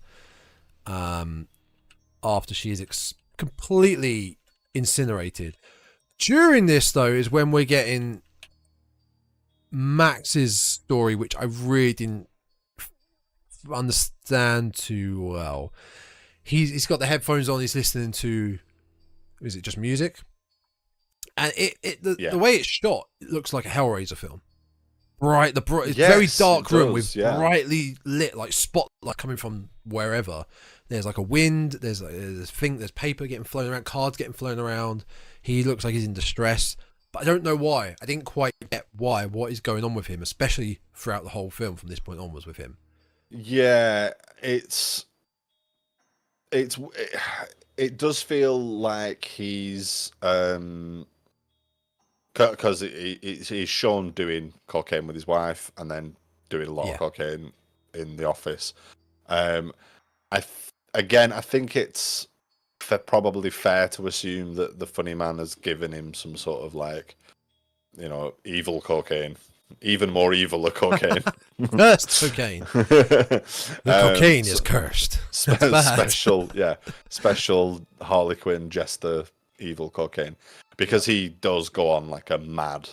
after she is completely incinerated. During this, though, is when we're getting Max's story, which I really didn't understand too well. He's got the headphones on. He's listening to, is it just music? And the way it's shot, it looks like a Hellraiser film. It's very dark room with brightly lit, like spotlight coming from wherever. There's like a wind. There's paper getting flown around, cards getting flown around. He looks like he's in distress, but I don't know why. I didn't quite get why. What is going on with him, especially throughout the whole film from this point onwards with him. Yeah, it does feel like he's because he's shown doing cocaine with his wife and then doing a lot of cocaine in the office. I think it's probably fair to assume that the funny man has given him some sort of evil cocaine, even more evil cocaine. Cursed cocaine. The cocaine is cursed. Special Harley Quinn Jester evil cocaine, because he does go on like a mad.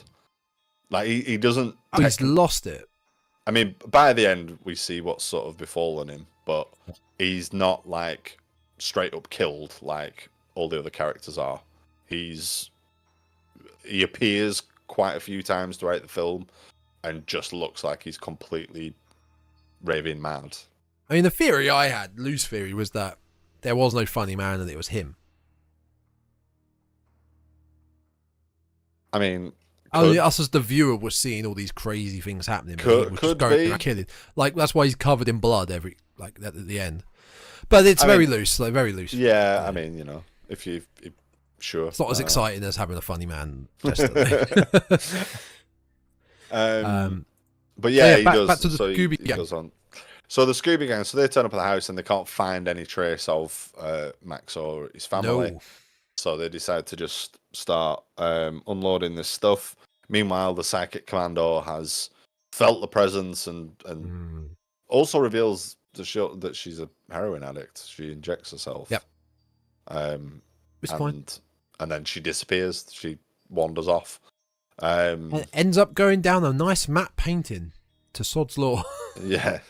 Like he doesn't. He's lost it. I mean, by the end we see what's sort of befallen him, but he's not like straight up killed like all the other characters are. He appears quite a few times throughout the film and just looks like he's completely raving mad. I mean, the theory I had, loose theory, was that there was no funny man and it was him. I mean, us as the viewer was seeing all these crazy things happening. Could be killing. Like that's why he's covered in blood at the end. But it's very loose. Yeah, I mean, if sure, it's not as exciting as having a funny man. But yeah, he does. Back to the so Scooby he Gang. goes on. So the Scooby Gang, so they turn up at the house and they can't find any trace of Max or his family. No. So they decide to just start unloading this stuff. Meanwhile, the psychic commando has felt the presence and also reveals that she's a heroin addict. She injects herself. Yep. It's fine. And then she disappears. She wanders off. And ends up going down a nice matte painting to Sod's Law. Yeah.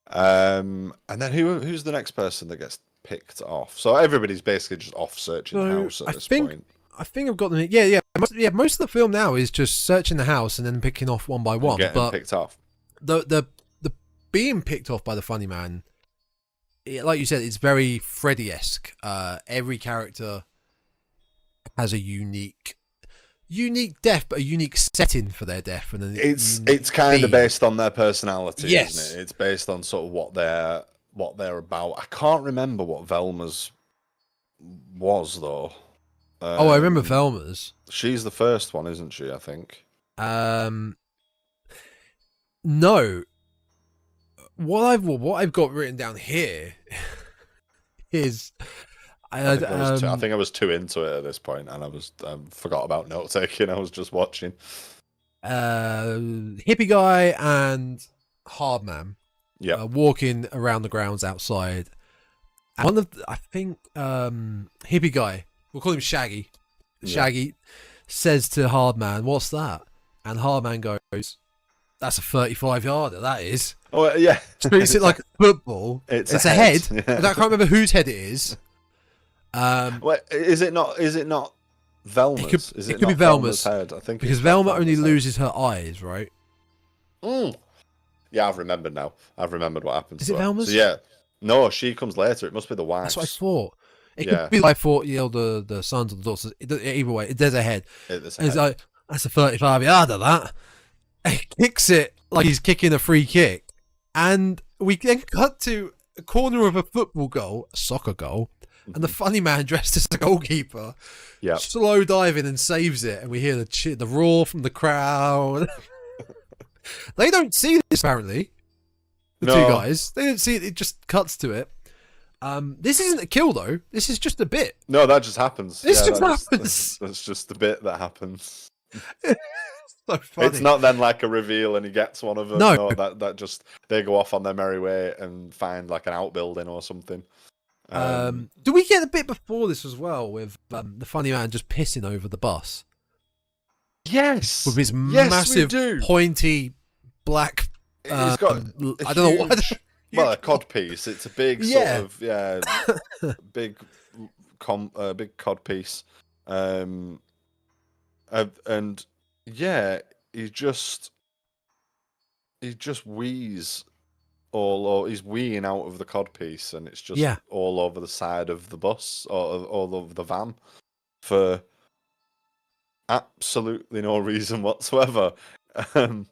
And then who's the next person that gets picked off? So everybody's basically just off searching the house at this point. I think I've got them. Yeah. Most of the film now is just searching the house and then picking off one by one. Getting picked off. The being picked off by the funny man, like you said, it's very Freddy-esque. Every character has a unique death, but a unique setting for their death, and then it's kind of based on their personality, yes. Isn't it? It's based on sort of what they're about. I can't remember what Velma's was though. I remember Velma's. She's the first one, isn't she? I think. No. What I've got written down here is I think I was too into it at this point, and I forgot about note taking. I was just watching. Hippie guy and Hardman, walking around the grounds outside. And I think hippie guy, we'll call him Shaggy. Shaggy says to Hardman, "What's that?" And Hardman goes, "That's a 35-yarder. That is." Oh yeah, treats it like a football. It's a head. Yeah. I can't remember whose head it is. Wait, is it not Velma's? It could be Velma's head. I think because Velma only loses her eyes, right? Yeah, I've remembered now. I've remembered what happens. Is it Velma's? So, yeah, no, she comes later. It must be the wife. That's what I thought. It could be like the sons or the daughters. Either way, there's a head. It's like, that's a 35-yarder. That he kicks it like he's kicking a free kick, and we then cut to a corner of a football goal, a soccer goal. And the funny man dressed as a goalkeeper, slow diving and saves it, and we hear the roar from the crowd. They don't see this apparently. The two guys, they don't see it. It just cuts to it. This isn't a kill though. This is just a bit. No, that just happens. This just happens. That's just the bit that happens. So funny. It's not then like a reveal and he gets one of them. No, that just they go off on their merry way and find like an outbuilding or something. Do we get a bit before this as well with the funny man just pissing over the bus? Yes, with his massive pointy black. He's got I don't know what. Well, a cod piece. It's a big sort of big cod piece, and he just wheezes. He's weeing out of the codpiece, and it's just all over the side of the bus or all over the van for absolutely no reason whatsoever. He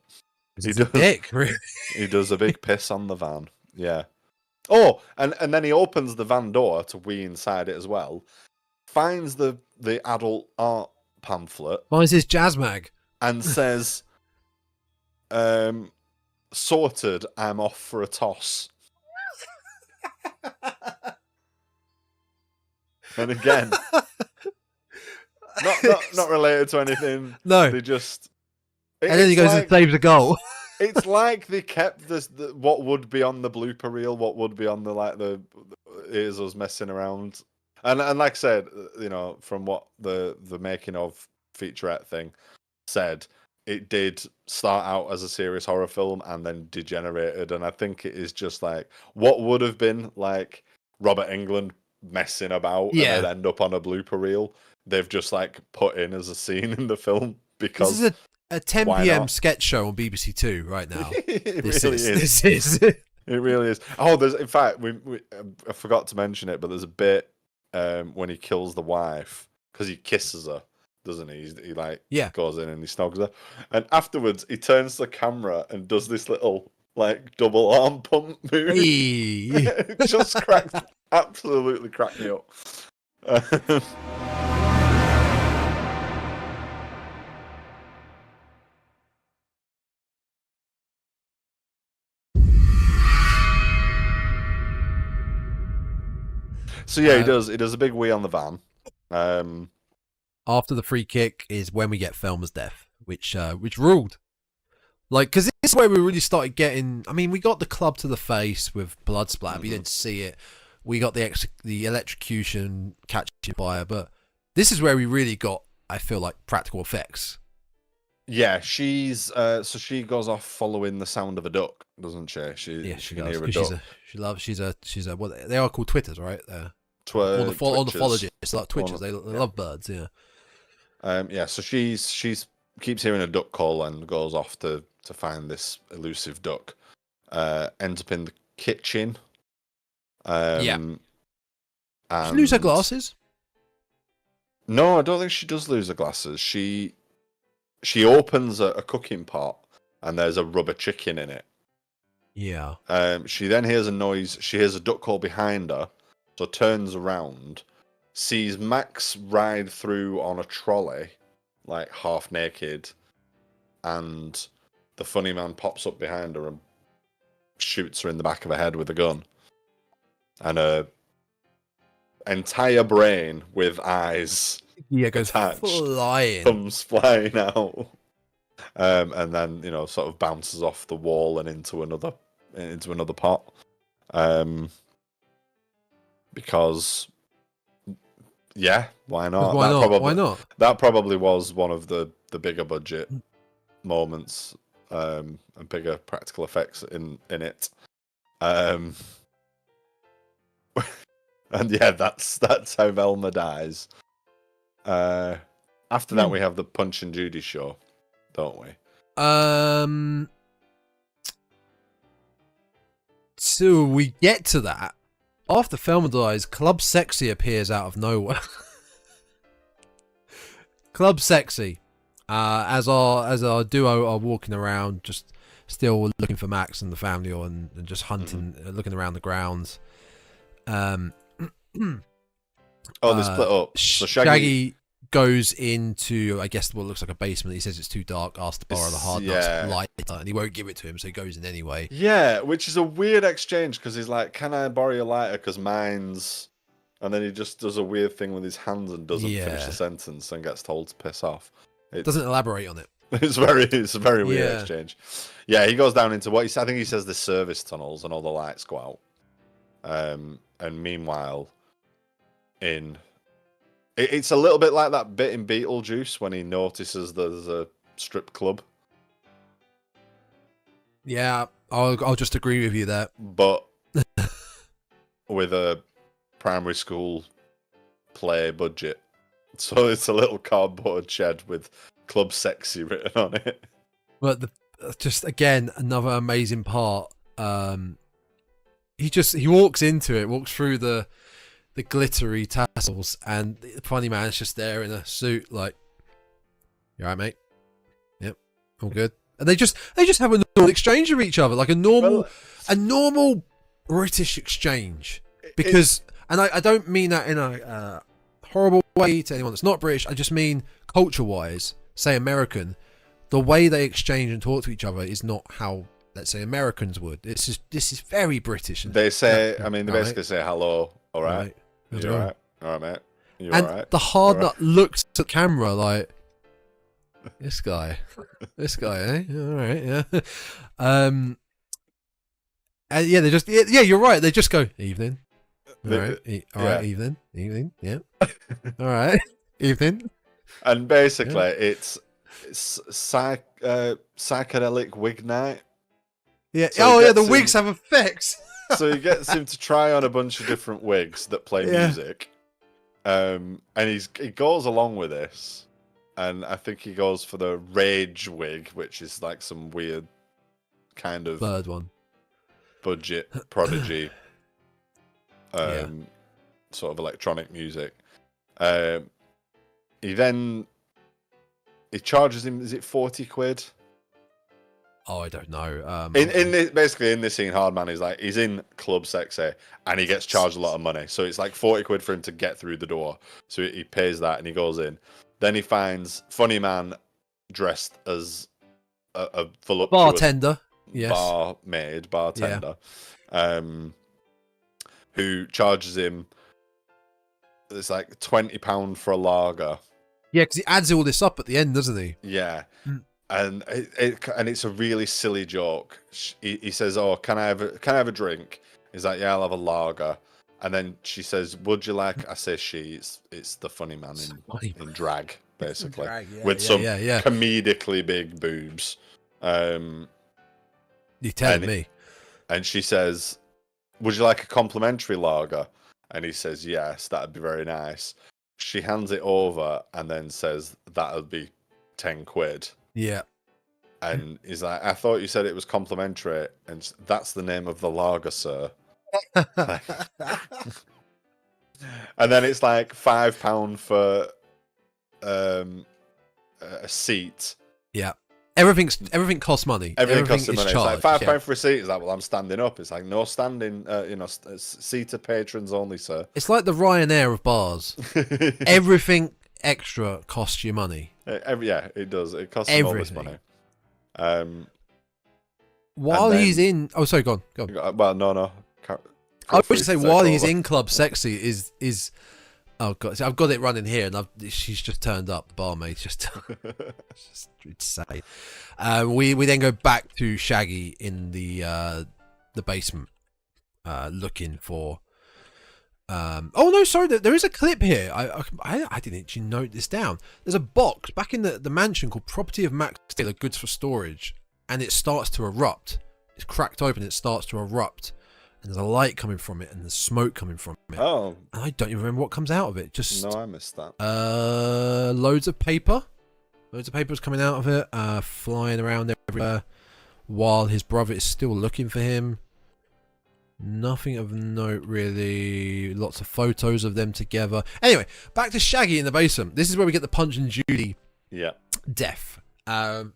does a big piss on the van. Yeah. Oh, and then he opens the van door to wee inside it as well. Finds the adult art pamphlet. Finds his jazz mag and says, sorted, I'm off for a toss. And again, not related to anything. No, they just. And then he goes and saves a goal. It's like they kept what would be on the blooper reel, what would be on the here's us messing around, and like I said, from what the making of featurette thing said. It did start out as a serious horror film and then degenerated, and I think it is just like what would have been like Robert Englund messing about and then end up on a blooper reel. They've just like put in as a scene in the film because this is a 10 p.m. sketch show on BBC Two right now. This is. It really is. Oh, there's in fact I forgot to mention it, but there's a bit when he kills the wife because he kisses her. Doesn't he? He goes in and he snogs her, and afterwards he turns the camera and does this little like double arm pump move. It just absolutely cracked me up. So he does a big wee on the van. After the free kick is when we get Velma's death, which ruled. Like, because this is where we really started getting. I mean, we got the club to the face with blood splatter. But you didn't see it. We got the electrocution catching fire, but this is where we really got. I feel like practical effects. Yeah, she's so she goes off following the sound of a duck, doesn't she? She can does, hear a 'cause duck. she's a what they are called twitters, right? Twitchers. Ornithologists, like twitchers. They love birds. Yeah. Yeah. So she's keeps hearing a duck call and goes off to find this elusive duck. Ends up in the kitchen. She lose her glasses. No, I don't think she does lose her glasses. She opens a cooking pot and there's a rubber chicken in it. Yeah. She then hears a noise. She hears a duck call behind her, so turns around, sees Max ride through on a trolley, like half naked, and the funny man pops up behind her and shoots her in the back of her head with a gun. And her entire brain with eyes goes attached flying. comes flying out. And then, sort of bounces off the wall and into another pot. Because yeah, why not? Why not? That probably was one of the bigger budget moments, and bigger practical effects in it. And yeah, that's how Velma dies. After that, we have the Punch and Judy show, don't we? So we get to that. After Velma dies, Club Sexy appears out of nowhere. Club Sexy, as our duo are walking around, just still looking for Max and the family, and just hunting, looking around the grounds. They split up. So Shaggy goes into, I guess, what looks like a basement. He says it's too dark, asks to borrow the hard nuts lighter, and he won't give it to him, so he goes in anyway. Yeah, which is a weird exchange, because he's like, can I borrow your lighter, because mine's... And then he just does a weird thing with his hands and doesn't finish the sentence and gets told to piss off. Doesn't elaborate on it. It's a very weird exchange. Yeah, he goes down into I think he says the service tunnels, and all the lights go out. And meanwhile, it's a little bit like that bit in Beetlejuice when he notices there's a strip club. Yeah, I'll just agree with you there. But with a primary school play budget. So it's a little cardboard shed with Club Sexy written on it. But just again, another amazing part. He walks into it, walks through the glittery tassels, and the funny man's just there in a suit, like, "You alright, mate? Yep, all good." And they just have a normal exchange with each other, like a normal British exchange. Because, and I don't mean that in a horrible way to anyone that's not British. I just mean culture-wise, say American, the way they exchange and talk to each other is not how, let's say, Americans would. This is very British. They say, they basically say hello, all right. You all right? All right, mate. You all right? The hard nut looks at the camera like, this guy, eh? All right, yeah. And yeah, they just, you're right. They just go, evening. All right, evening, yeah. All right, evening. And basically, it's psychedelic wig night. Yeah. So the wigs have effects. So he gets him to try on a bunch of different wigs that play music, and he goes along with this, and I think he goes for the rage wig, which is like some weird kind of bird one, budget prodigy, sort of electronic music. He charges him. Is it 40 quid? Oh, I don't know. In this scene, Hardman he's in Club Sexy and he gets charged a lot of money. So it's like 40 quid for him to get through the door. So he pays that and he goes in. Then he finds Funny Man dressed as a voluptuous bartender, bartender, who charges him. It's like £20 for a lager. Yeah, because he adds all this up at the end, doesn't he? Yeah. And it's a really silly joke. He says, "Oh, can I have a drink?" He's like, "Yeah, I'll have a lager." And then she says, "Would you like?" I say, "She." It's the funny man in drag, basically, Drag, with some yeah. comedically big boobs. You're telling me. And she says, "Would you like a complimentary lager?" And he says, "Yes, that'd be very nice." She hands it over and then says, "That'll be 10 quid." Yeah. And he's like, "I thought you said it was complimentary." And that's the name of the lager, sir. And then it's like £5 for a seat. Yeah. Everything costs money. Everything costs money. It's like £5 for a seat. It's like, well, I'm standing up. It's like, no standing. Seater patrons only, sir. It's like the Ryanair of bars. Everything extra costs you money. Yeah, it does. It costs them all this money. While he's in, oh, sorry, go on. Well, no. I was going to say while he's in Club Sexy is. Oh god, so I've got it running here, and she's just turned up. The barmaid's just insane. We then go back to Shaggy in the basement, looking for. Oh no, sorry. There is a clip here. I didn't actually note this down. There's a box back in the mansion called Property of Max Taylor, Goods for Storage, and it starts to erupt. It's cracked open. It starts to erupt. And there's a light coming from it, and there's smoke coming from it. Oh. And I don't even remember what comes out of it. Just no, I missed that. Loads of paper. Loads of paper is coming out of it, flying around everywhere, while his brother is still looking for him. Nothing of note, really. Lots of photos of them together. Anyway, back to Shaggy in the basement. This is where we get the Punch and Judy death. Can't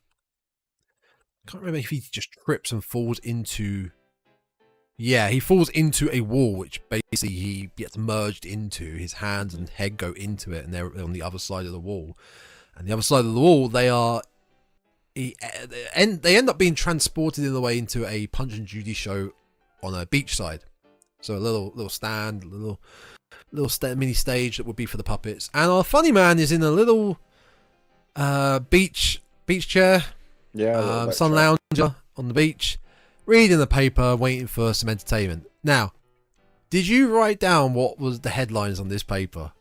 remember if he just trips and falls into... Yeah, he falls into a wall, which basically he gets merged into. His hands and head go into it, and they're on the other side of the wall. And the other side of the wall, they end up being transported in the way into a Punch and Judy show on a beachside. So a little stand, a little mini stage that would be for the puppets. And our funny man is in a little beach chair, sun lounger on the beach, reading the paper, waiting for some entertainment. Now, did you write down what was the headlines on this paper?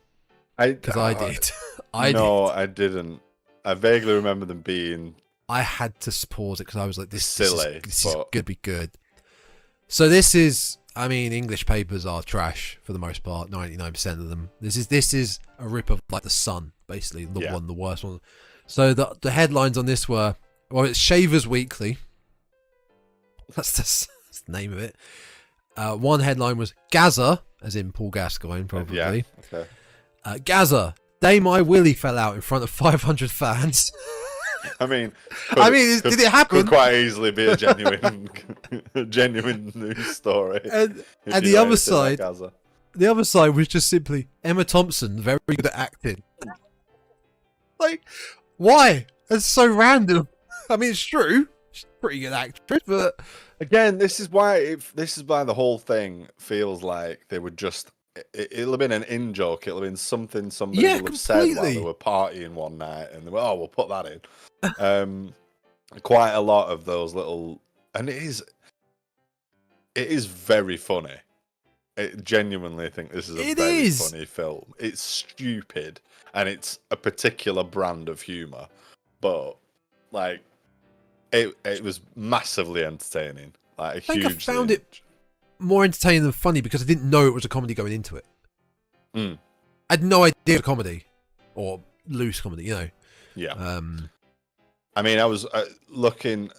Because I did. I didn't. I vaguely remember them being... I had to pause it because I was like, this is going to be good. So this is... I mean, English papers are trash for the most part, 99% of them. This is a rip of like The Sun, basically, the worst one. So the headlines on this were... Well, it's Shavers Weekly. That's the name of it. One headline was Gaza, as in Paul Gascoigne, probably. Yeah, okay. Gaza, day my willy fell out in front of 500 fans. I mean, did it happen? Could quite easily be a genuine news story. And the other side, was just simply Emma Thompson, very good at acting. Like, why? It's so random. I mean, it's true. She's a pretty good actress, but again, this is why the whole thing feels like they would just. It'll have been an in-joke. It'll have been something somebody will have said while they were partying one night, and they were, we'll put that in. Quite a lot of those little, and it is very funny. I genuinely think this is a very funny film. It's stupid, and it's a particular brand of humor, but like, it was massively entertaining. Like, I think I found it more entertaining than funny because I didn't know it was a comedy going into it. I had no idea it was a comedy or loose comedy, you know. Yeah. I mean, I was looking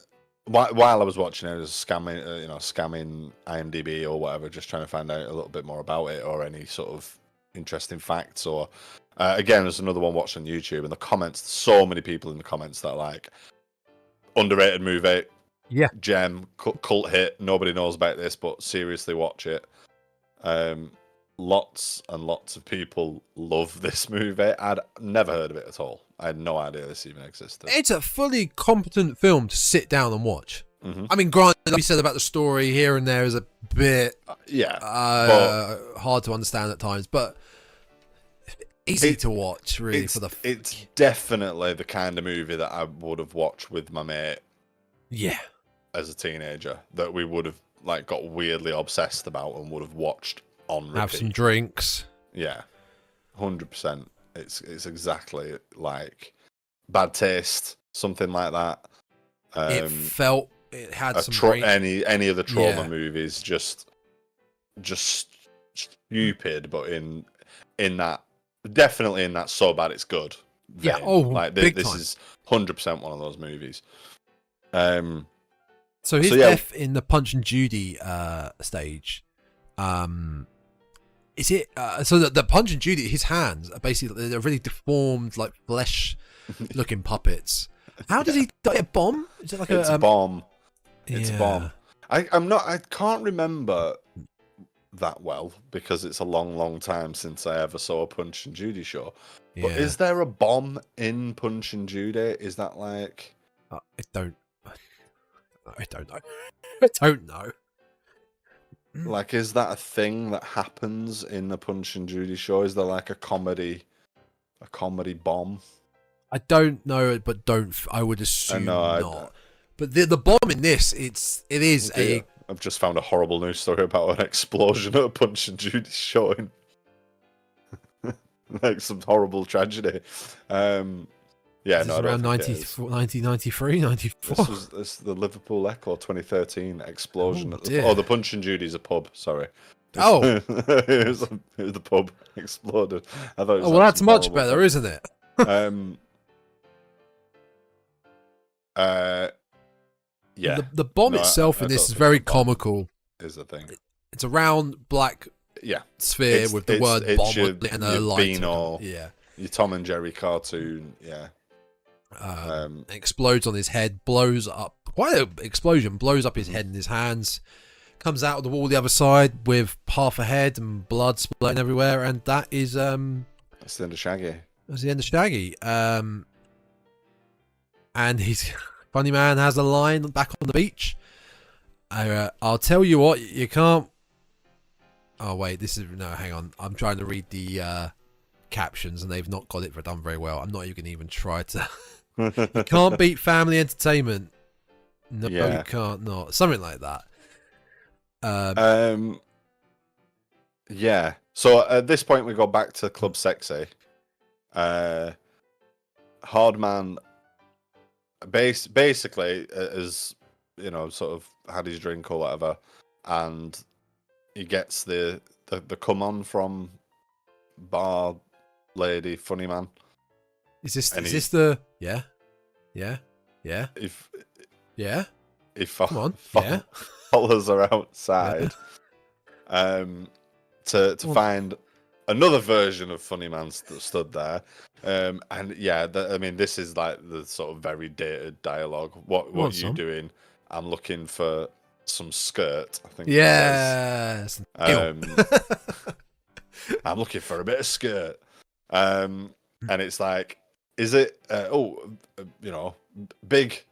while I was watching it, I was scamming IMDb or whatever, just trying to find out a little bit more about it or any sort of interesting facts. Or again, there's another one watched on YouTube, and the comments. So many people in the comments that are like, underrated movie. Yeah, gem, cult hit. Nobody knows about this, but seriously, watch it. Lots and lots of people love this movie. I'd never heard of it at all. I had no idea this even existed. It's a fully competent film to sit down and watch. Mm-hmm. I mean, granted, like we said about the story here and there is a bit hard to understand at times, but easy to watch. Really, it's definitely the kind of movie that I would have watched with my mate. Yeah. As a teenager, that we would have like got weirdly obsessed about and would have watched on repeat. Have some drinks. Yeah, 100%. It's exactly like Bad Taste, something like that. It had some great... any of the trauma movies, just stupid, but in that, definitely in that so bad it's good vein. Big this time. is 100% one of those movies. So his death in the Punch and Judy stage, is it so that the Punch and Judy, his hands are basically, they're really deformed, like flesh looking puppets. How does he die? A bomb? Is it like it's a bomb? It's a bomb. I can't remember that well because it's a long time since I ever saw a Punch and Judy show. But is there a bomb in Punch and Judy? Is that like... I don't know. I don't know. Like, is that a thing that happens in the Punch and Judy show? Is there like a comedy bomb? I don't know, but I would assume not. But the bomb in this, it is I've just found a horrible news story about an explosion at a Punch and Judy show in like some horrible tragedy. Around 1993, 94. This is the Liverpool Echo 2013 explosion. The Punch and Judy's a pub. Sorry. Oh, it was the pub exploded. I thought. That's much better, isn't it? Yeah. The bomb itself in this is very comical. Is the thing. It's a round black sphere with the word bomb and a light. Your Tom and Jerry cartoon. Yeah. Explodes on his head, blows up. Quite an explosion. Blows up his head and his hands. Comes out of the wall the other side with half a head and blood splitting everywhere, and that is that's the end of Shaggy. That's the end of Shaggy. And his funny man has a line back on the beach. I'll tell you what, you can't. Oh wait, hang on. I'm trying to read the captions, and they've not got it done very well. I'm not even going to even try to. You can't beat family entertainment. No, you can't. Not something like that. Yeah. So at this point, we go back to Club Sexy. Hardman basically is, sort of had his drink or whatever, and he gets the come on from bar lady funny man. Is this the If come on, follows her outside, to find another version of Funny Man stood there, this is like the sort of very dated dialogue. What are you doing? I'm looking for some skirt. I think. Yes. I'm looking for a bit of skirt. And it's like, is it? Big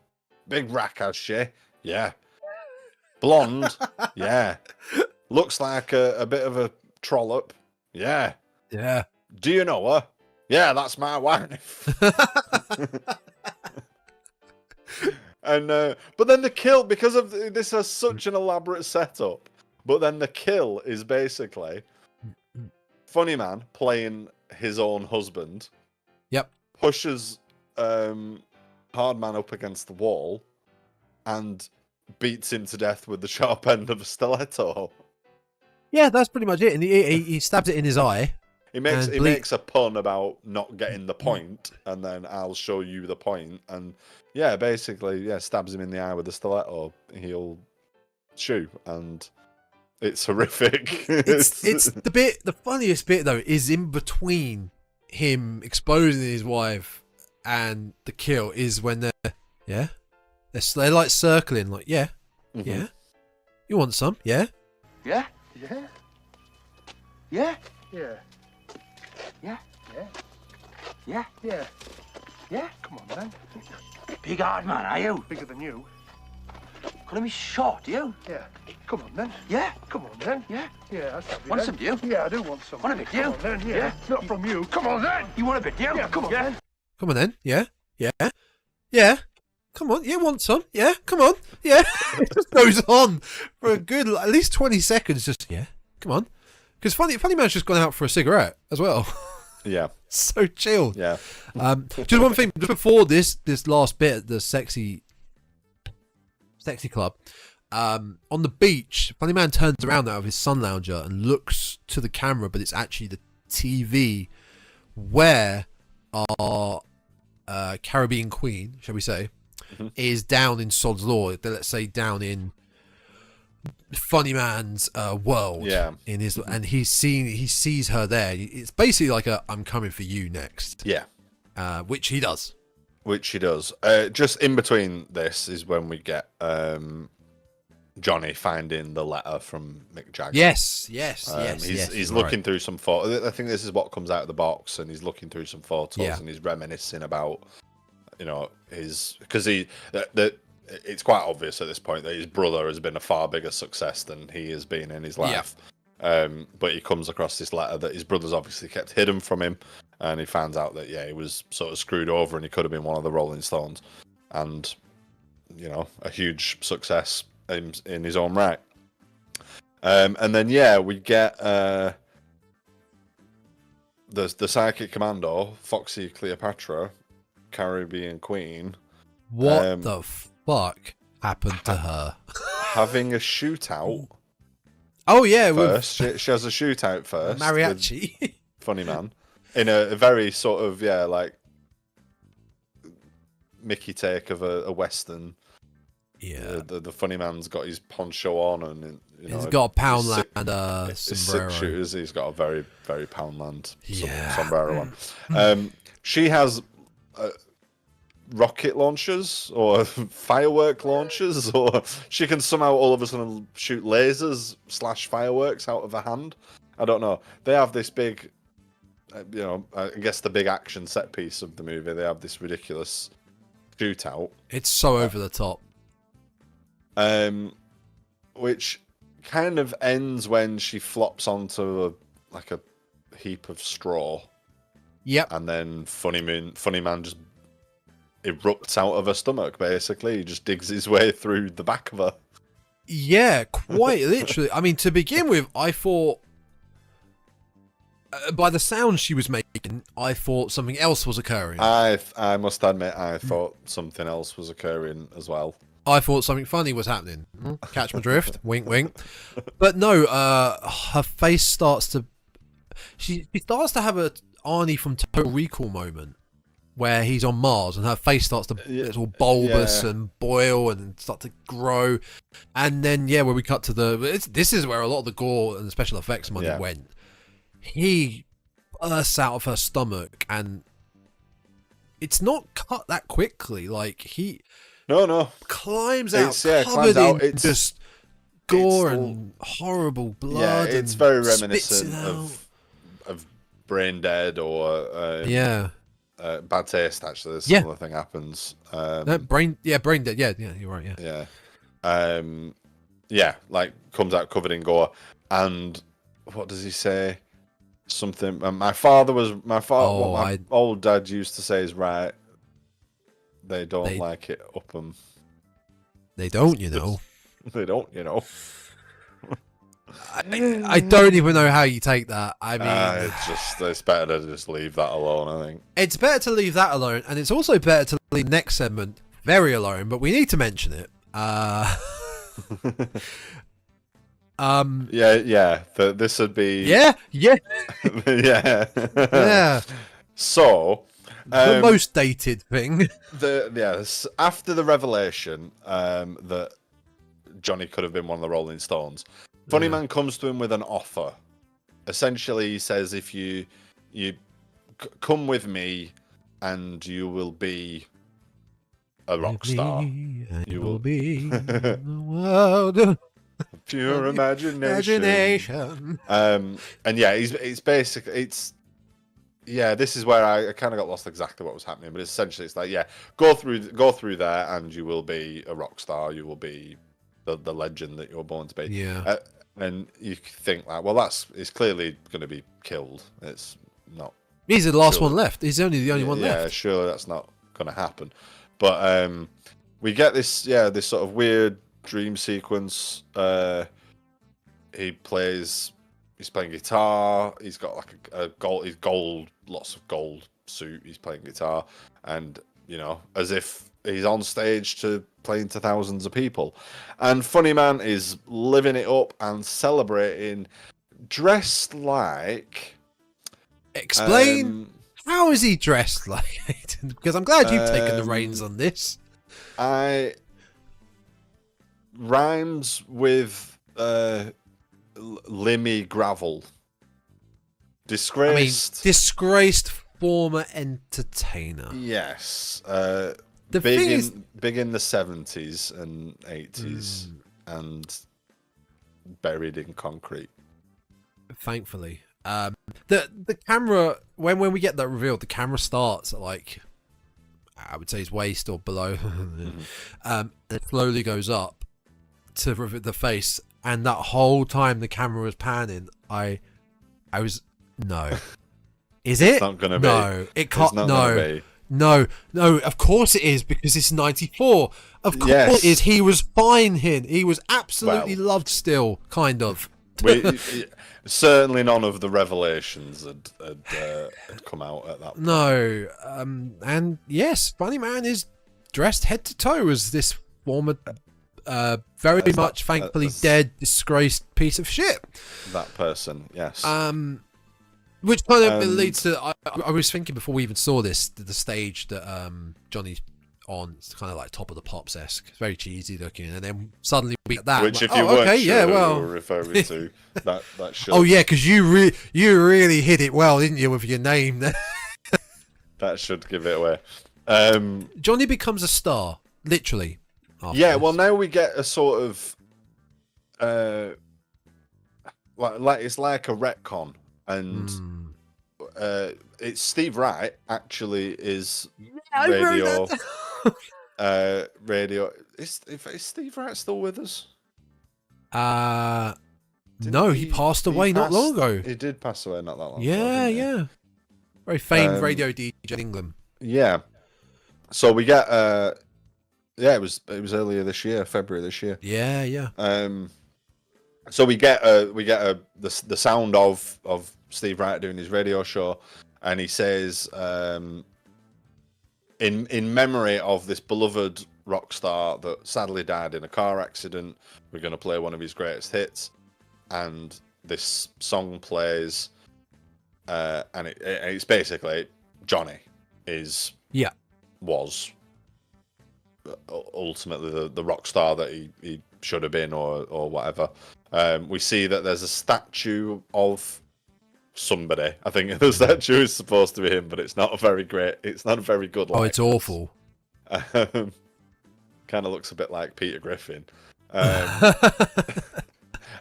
rack has she? Yeah. Blonde? Yeah. Looks like a bit of a trollop? Yeah. Yeah. Do you know her? Yeah, that's my wife. And but then the kill, because of this has such an elaborate setup, but then the kill is basically Funny Man playing his own husband. Yep. Pushes Hardman up against the wall and beats him to death with the sharp end of a stiletto. Yeah, that's pretty much it. And he stabs it in his eye. He makes a pun about not getting the point, and then I'll show you the point. And basically, stabs him in the eye with a stiletto. He'll shoot, and it's horrific. It's the funniest bit though is in between him exposing his wife and the kill is when they're like circling, like yeah. You want some? Yeah. Yeah. Yeah. Yeah. Yeah. Yeah. Yeah. Yeah. Yeah. Yeah. Come on, man. Big hard man, are you? Bigger than you. Calling me short, you? Yeah. Come on, then. Yeah. Come on, then. Yeah. Yeah, that's lovely. Want then. some, do you? Yeah, I do want some. Want a bit, do you? Come on, then. Yeah. Yeah. Not from you. Come on, then. You want a bit, do you? Yeah, come on, then. Come on then. Yeah. Come on. You want some? Yeah. Come on. Yeah. It just goes on for a good at least 20 seconds. Just come on. Because funny man's just gone out for a cigarette as well. Yeah. So chilled. Yeah. Just one thing, just before this last bit, the sexy club, on the beach, Funny Man turns around out of his sun lounger and looks to the camera, but it's actually the TV where our Caribbean queen, shall we say, is down in Sod's Law. Let's say down in Funny Man's world. Yeah. In his, and he sees her there. It's basically like a "I'm coming for you" next. Yeah. Which he does. Just in between this is when we get Johnny finding the letter from Mick Jagger. Yes. He's looking through some photos. I think this is what comes out of the box, and he's looking through some photos, and he's reminiscing about, his, because it's quite obvious at this point that his brother has been a far bigger success than he has been in his life. But he comes across this letter that his brother's obviously kept hidden from him, and he finds out that he was sort of screwed over, and he could have been one of the Rolling Stones, and a huge success in his own right. And then we get the psychic commando, Foxy Cleopatra, Caribbean Queen. What the fuck happened to her? Having a shootout. Oh yeah, first she has a shootout first. Mariachi. Funny Man, in a very sort of like Mickey take of a western. Yeah, the Funny Man's got his poncho on, and he's got a Poundland sombrero. Six shooters. He's got a very, very Poundland sombrero on. She has rocket launchers or firework launchers, or she can somehow all of a sudden shoot lasers / fireworks out of her hand. I don't know. They have this big, I guess the big action set piece of the movie. They have this ridiculous shootout. It's so over the top. Which kind of ends when she flops onto a heap of straw. Yep. And then Funny Man just erupts out of her stomach, basically. He just digs his way through the back of her. Yeah, quite literally. I mean, to begin with, I thought, by the sound she was making, I thought something else was occurring. I must admit, I thought something else was occurring as well. I thought something funny was happening. Catch my drift? Wink, wink. But no, her face starts to... She starts to have a Arnie from Total Recall moment where he's on Mars and her face starts to... It's all bulbous and boil and start to grow. And then, where we cut to this is where a lot of the gore and the special effects money went. He bursts out of her stomach, and it's not cut that quickly. Like, he... No. Climbs out, covered in it's just gore and horrible blood. Yeah, it's and very reminiscent of Brain Dead or Bad Taste. Actually, this similar thing happens. Brain Dead. Yeah, you're right. Yeah. Like comes out covered in gore, and what does he say? Something. My old dad used to say is right. They don't like it up them. They don't, They don't, I don't even know how you take that. I mean, it's better to just leave that alone. I think it's better to leave that alone, and it's also better to leave the next segment very alone. But we need to mention it. This would be yeah. So. The most dated thing. After the revelation that Johnny could have been one of the Rolling Stones, Funny Man comes to him with an offer. Essentially, he says, "If you come with me, and you will be a rock star. You will be the world." Pure imagination. And it's basically this is where I kind of got lost exactly what was happening, but essentially it's like, go through there, and you will be a rock star. You will be the legend that you're born to be. Yeah. And you think like, well, it's clearly going to be killed. It's not. He's the last one left. He's only the only one left. Yeah, surely that's not going to happen. But we get this sort of weird dream sequence. He He's playing guitar. He's got like a gold, lots of gold suit. He's playing guitar, and as if he's on stage to playing to thousands of people. And Funny Man is living it up and celebrating, dressed like. Explain. How is he dressed like? Because I'm glad you've taken the reins on this. Rhymes with Limmy Gravel. Disgraced former entertainer. Yes. The big in the 70s and 80s and buried in concrete. Thankfully. The camera, when we get that revealed, the camera starts at like, I would say his waist or below. It slowly goes up to reveal the face, and that whole time the camera was panning, I was, no. Is it? It's not gonna be. No, it can't. It's not no. gonna be. No, of course it is, because it's 94. Of course it is. He was fine here. He was absolutely loved still, kind of. Certainly none of the revelations had come out at that point. No, and yes, Funny Man is dressed head to toe as this former, very much thankfully dead, disgraced piece of shit. That person, yes. Which kind of leads to, I was thinking before we even saw this, the stage that Johnny's on, it's kind of like Top of the Pops-esque. It's very cheesy looking, and then suddenly we get that. Which, like, if you weren't sure we were referring to, that should. Oh yeah, because you really hit it well, didn't you, with your name there? That should give it away. Johnny becomes a star, literally. Yeah, well, now we get a sort of, like it's like a retcon, and it's Steve Wright actually is radio. Radio. Is Steve Wright still with us? No, he passed away not long ago. He did pass away not that long ago. Yeah. Very famed radio DJ in England. Yeah. So we get it was earlier this year, February this year. Yeah. So we get the sound of Steve Wright doing his radio show, and he says, in memory of this beloved rock star that sadly died in a car accident, we're going to play one of his greatest hits, and this song plays, and it's basically Johnny was ultimately the rock star that he should have been or whatever. We see that there's a statue of somebody. I think the statue is supposed to be him, but it's not a very good likeness. Oh, it's awful. Kind of looks a bit like Peter Griffin.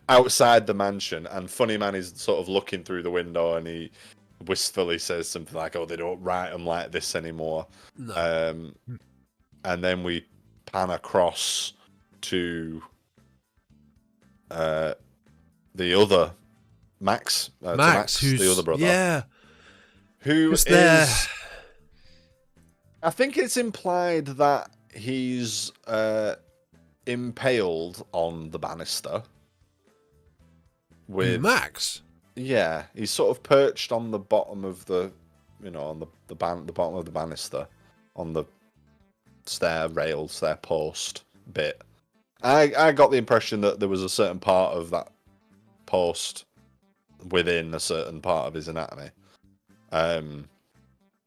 Outside the mansion, and Funny Man is sort of looking through the window, and he wistfully says something like, "Oh, they don't write them like this anymore." No. And then we pan across to the other Max, who's the other brother. Yeah. Who is there? I think it's implied that he's impaled on the banister. With Max? Yeah, he's sort of perched on the bottom of the bottom of the banister, on the stair post bit. I got the impression that there was a certain part of that post within a certain part of his anatomy.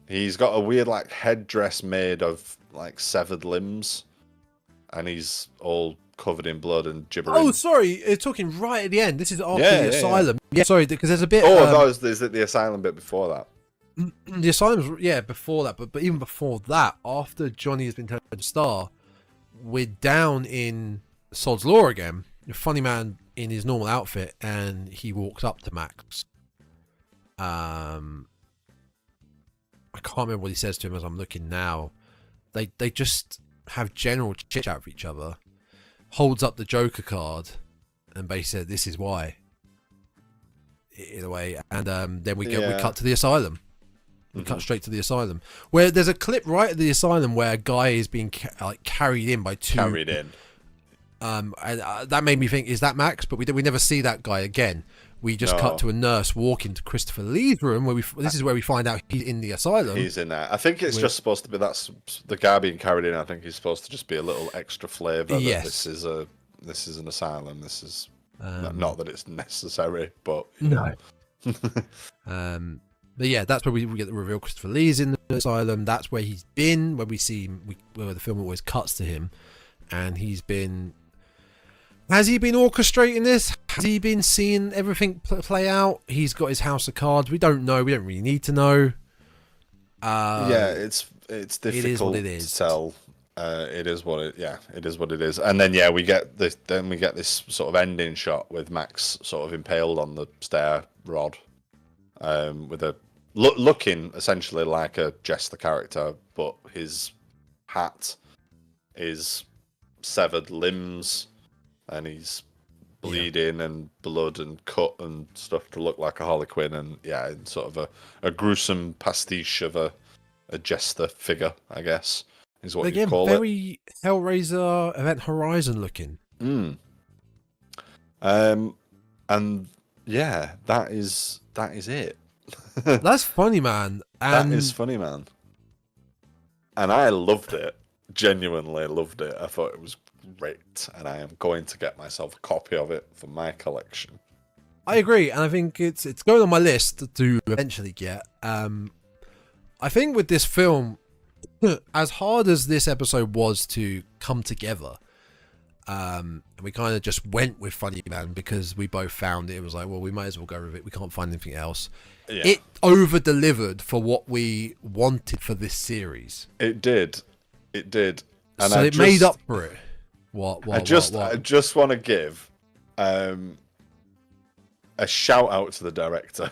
He's got a weird like headdress made of like severed limbs, and he's all covered in blood and gibbering. Oh, sorry, you're talking right at the end. This is after the asylum. Yeah, sorry, because there's a bit. Is it the asylum bit before that? The asylum's before that, but even before that, after Johnny has been turned to star, we're down in Sod's Law again. The Funny Man in his normal outfit, and he walks up to Max. I can't remember what he says to him as I'm looking now. They just have general chit chat with each other. Holds up the Joker card, and basically said, "This is why." In a way, and then we cut to the asylum. We cut straight to the asylum, where there's a clip right at the asylum where a guy is being carried in by two. Carried in. And that made me think, is that Max? But we never see that guy again. We just cut to a nurse walk into Christopher Lee's room where this is where we find out he's in the asylum. He's in there. I think it's just supposed to be that's the guy being carried in. I think he's supposed to just be a little extra flavour. Yes. That this is an asylum. This is not that it's necessary, but no. But yeah, that's where we get the reveal. Christopher Lee's in the asylum. That's where he's been. Where we see where the film always cuts to him, and he's been. Has he been orchestrating this? Has he been seeing everything play out? He's got his house of cards. We don't know. We don't really need to know. Yeah, it's difficult it is what it is. to tell. It is what it is. And then we get this. Then we get this sort of ending shot with Max sort of impaled on the stair rod, with a looking essentially like a Jester character, but his hat is severed limbs. And he's bleeding and blood and cut and stuff to look like a Harlequin, and in sort of a gruesome pastiche of a Jester figure, I guess, is what you call very Hellraiser Event Horizon looking. And that is it. That's funny, man. That is funny, man. And I loved it. Genuinely loved it. I thought it was great, and I am going to get myself a copy of it for my collection. I agree, and I think it's going on my list to eventually get. I think with this film, as hard as this episode was to come together, we kind of just went with Funny Man because we both found it. It was like, well, we might as well go with it. We can't find anything else. Yeah. It over-delivered for what we wanted for this series. It did. And so it made up for it. I just want to give a shout out to the director,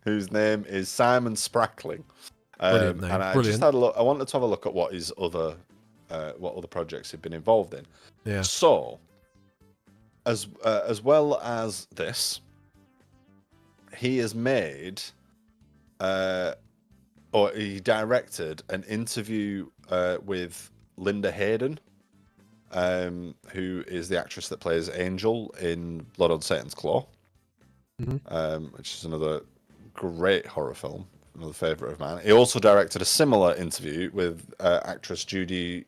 whose name is Simon Sprackling. Brilliant name. And I Brilliant. just had a look. I wanted to have a look at what his other projects he'd been involved in. Yeah. So, as well as this, he has made, or he directed an interview with Linda Hayden, who is the actress that plays Angel in Blood on Satan's Claw, which is another great horror film, another favourite of mine. He also directed a similar interview with actress Judy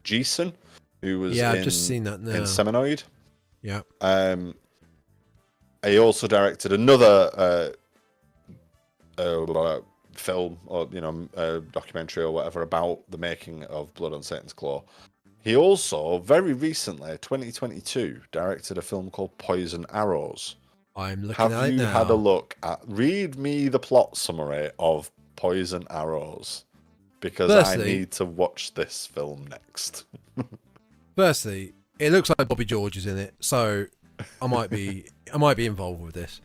Geeson, who was I've just seen that now. in Seminoid. Yeah. He also directed another film or documentary or whatever about the making of Blood on Satan's Claw. He also, very recently, 2022, directed a film called Poison Arrows. I'm looking at it now. Have you had a look at... Read me the plot summary of Poison Arrows, because I need to watch this film next. Firstly, it looks like Bobby George is in it, so I might be involved with this.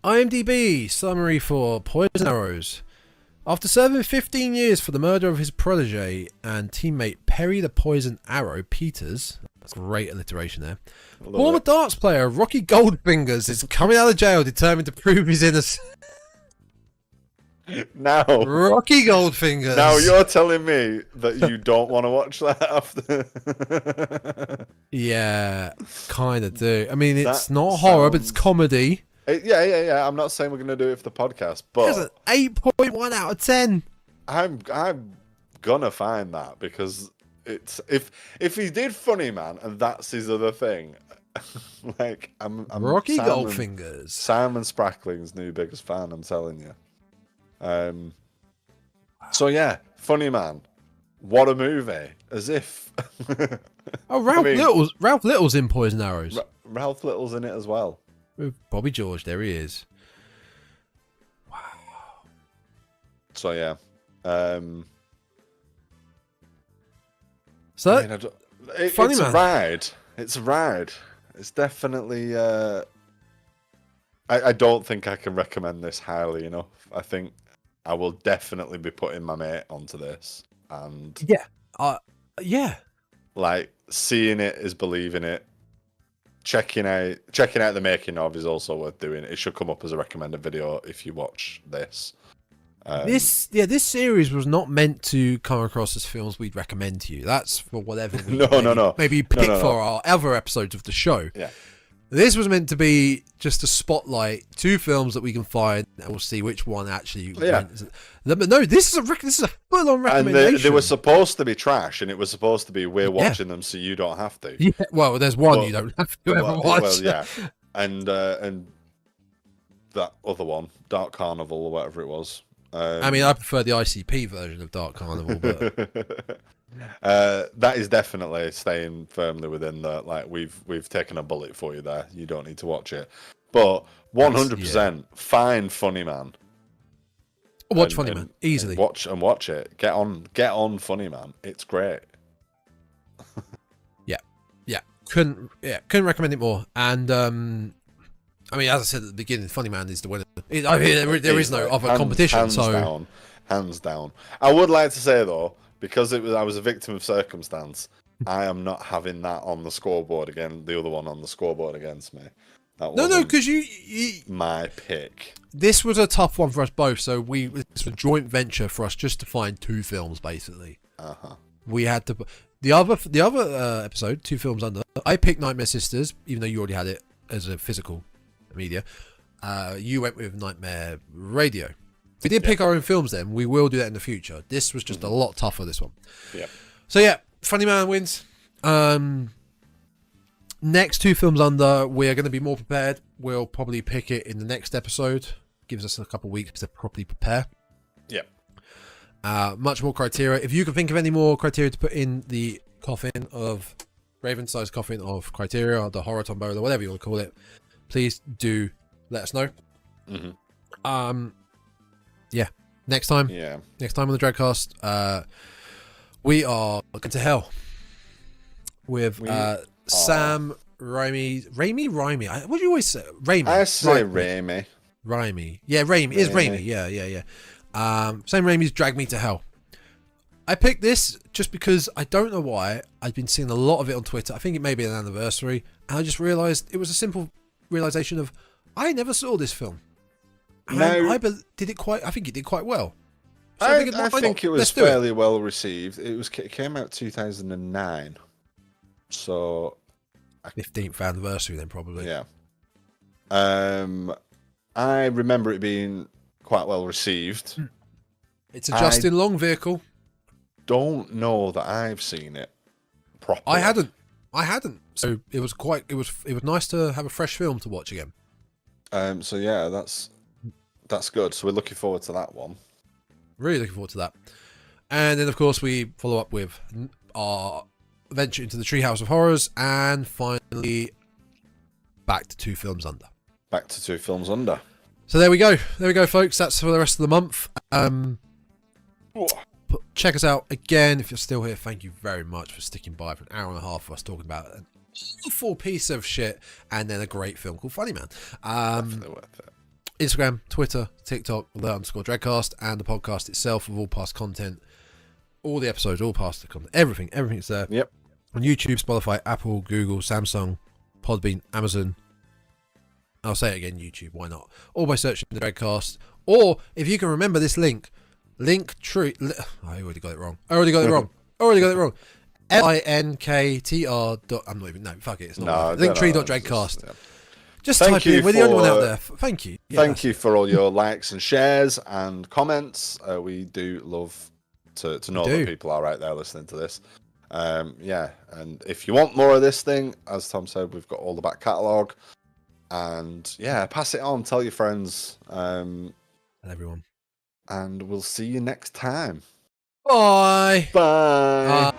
IMDb summary for Poison Arrows. After serving 15 years for the murder of his protege and teammate Perry the Poison Arrow Peters, that's great alliteration there, former darts player Rocky Goldfingers is coming out of jail determined to prove his innocence. Now, Rocky Goldfingers. Now you're telling me that you don't want to watch that after? Yeah, kind of do. I mean, it's not horror, but it's comedy. Yeah. I'm not saying we're going to do it for the podcast, but it's an 8.1 out of 10. I'm gonna find that, because it's if he did Funny Man and that's his other thing, like I'm Rocky Goldfingers, Simon Sprackling's new biggest fan. I'm telling you. So yeah, Funny Man, what a movie! As if. Oh, Ralph Little's in Poison Arrows. Ralph Little's in it as well. With Bobby George, there he is. Wow. So yeah. So Funny it's Man. A ride. It's a ride. It's definitely. I don't think I can recommend this highly enough. I think I will definitely be putting my mate onto this, and yeah. Like, seeing it is believing it. Checking out the making of is also worth doing. It should come up as a recommended video if you watch this. This series was not meant to come across as films we'd recommend to you. That's for whatever we no. maybe pick for our other episodes of the show. Yeah. This was meant to be just a spotlight 2 films that we can find, and we'll see which one actually. Yeah. But no, this is a full-on And recommendation. they were supposed to be trash, and it was supposed to be we're watching them so you don't have to. Yeah. Well, there's one Well, you don't have to ever watch. Well, yeah, and that other one, Dark Carnival or whatever it was. I mean, I prefer the ICP version of Dark Carnival, but that is definitely staying firmly within the like we've taken a bullet for you there. You don't need to watch it, but 100% find Funny Man. Watch Funny Man easily. Watch it. Get on Funny Man. It's great. Yeah. Couldn't recommend it more. And I mean, as I said at the beginning, Funny Man is the winner. I mean, there is no other competition. Hands down. I would like to say though, because I was a victim of circumstance, I am not having that on the scoreboard again. The other one on the scoreboard against me. No, because you my pick. This was a tough one for us both. So it's a joint venture for us just to find 2 films basically. We had to. The other episode, 2 films under. I picked Nightmare Sisters, even though you already had it as a physical media. You went with Nightmare Radio. We did pick our own films then. We will do that in the future. This was just a lot tougher, this one. Yeah. So yeah, Funny Man wins. Next 2 films under, we're going to be more prepared. We'll probably pick it in the next episode. Gives us a couple of weeks to properly prepare. Yeah. Much more criteria. If you can think of any more criteria to put in the coffin of Raven-sized coffin of criteria, or the horror tombola, whatever you want to call it, please do let us know. Yeah. Next time on the Dreadcast, we are going to hell with Sam Raimi. What do you always say? Raimi. I say Raimi. Raimi. Yeah, Raimi. It is Raimi. Yeah. Sam Raimi's Drag Me to Hell. I picked this just because I don't know why. I've been seeing a lot of it on Twitter. I think it may be an anniversary. And I just realised it was a simple realisation of I never saw this film. And I think it did quite well. So I think it was fairly well received. It came out 2009. So 15th anniversary then probably. Yeah. I remember it being quite well received. It's a Justin Long vehicle. Don't know that I've seen it properly. I hadn't. So it was nice to have a fresh film to watch again. So yeah, that's good. So we're looking forward to that one. Really looking forward to that. And then of course we follow up with our venture into the Treehouse of Horrors, and finally back to 2 films under. Back to 2 films under. So there we go, folks. That's for the rest of the month. Check us out again if you're still here. Thank you very much for sticking by for an hour and a half for us talking about an awful piece of shit and then a great film called Funny Man. Definitely worth it. Instagram, Twitter, TikTok, _Dreadcast, and the podcast itself with all past content, all the episodes, all past content, everything's there. Yep. On YouTube, Spotify, Apple, Google, Samsung, Podbean, Amazon. I'll say it again, YouTube, why not? Or by searching the Dreadcast. Or if you can remember this link, Linktree. I already got it wrong. LINKTR. I'm not even. No, fuck it. It's not. Linktree.dreadcast. Just type it in. We're the only one out there. Thank you. Yeah, Thank you for all your likes and shares and comments. We do love to know that people are right there listening to this. Yeah, and if you want more of this thing, as Tom said, we've got all the back catalogue. And yeah, pass it on. Tell your friends. And everyone. And we'll see you next time. Bye. Bye.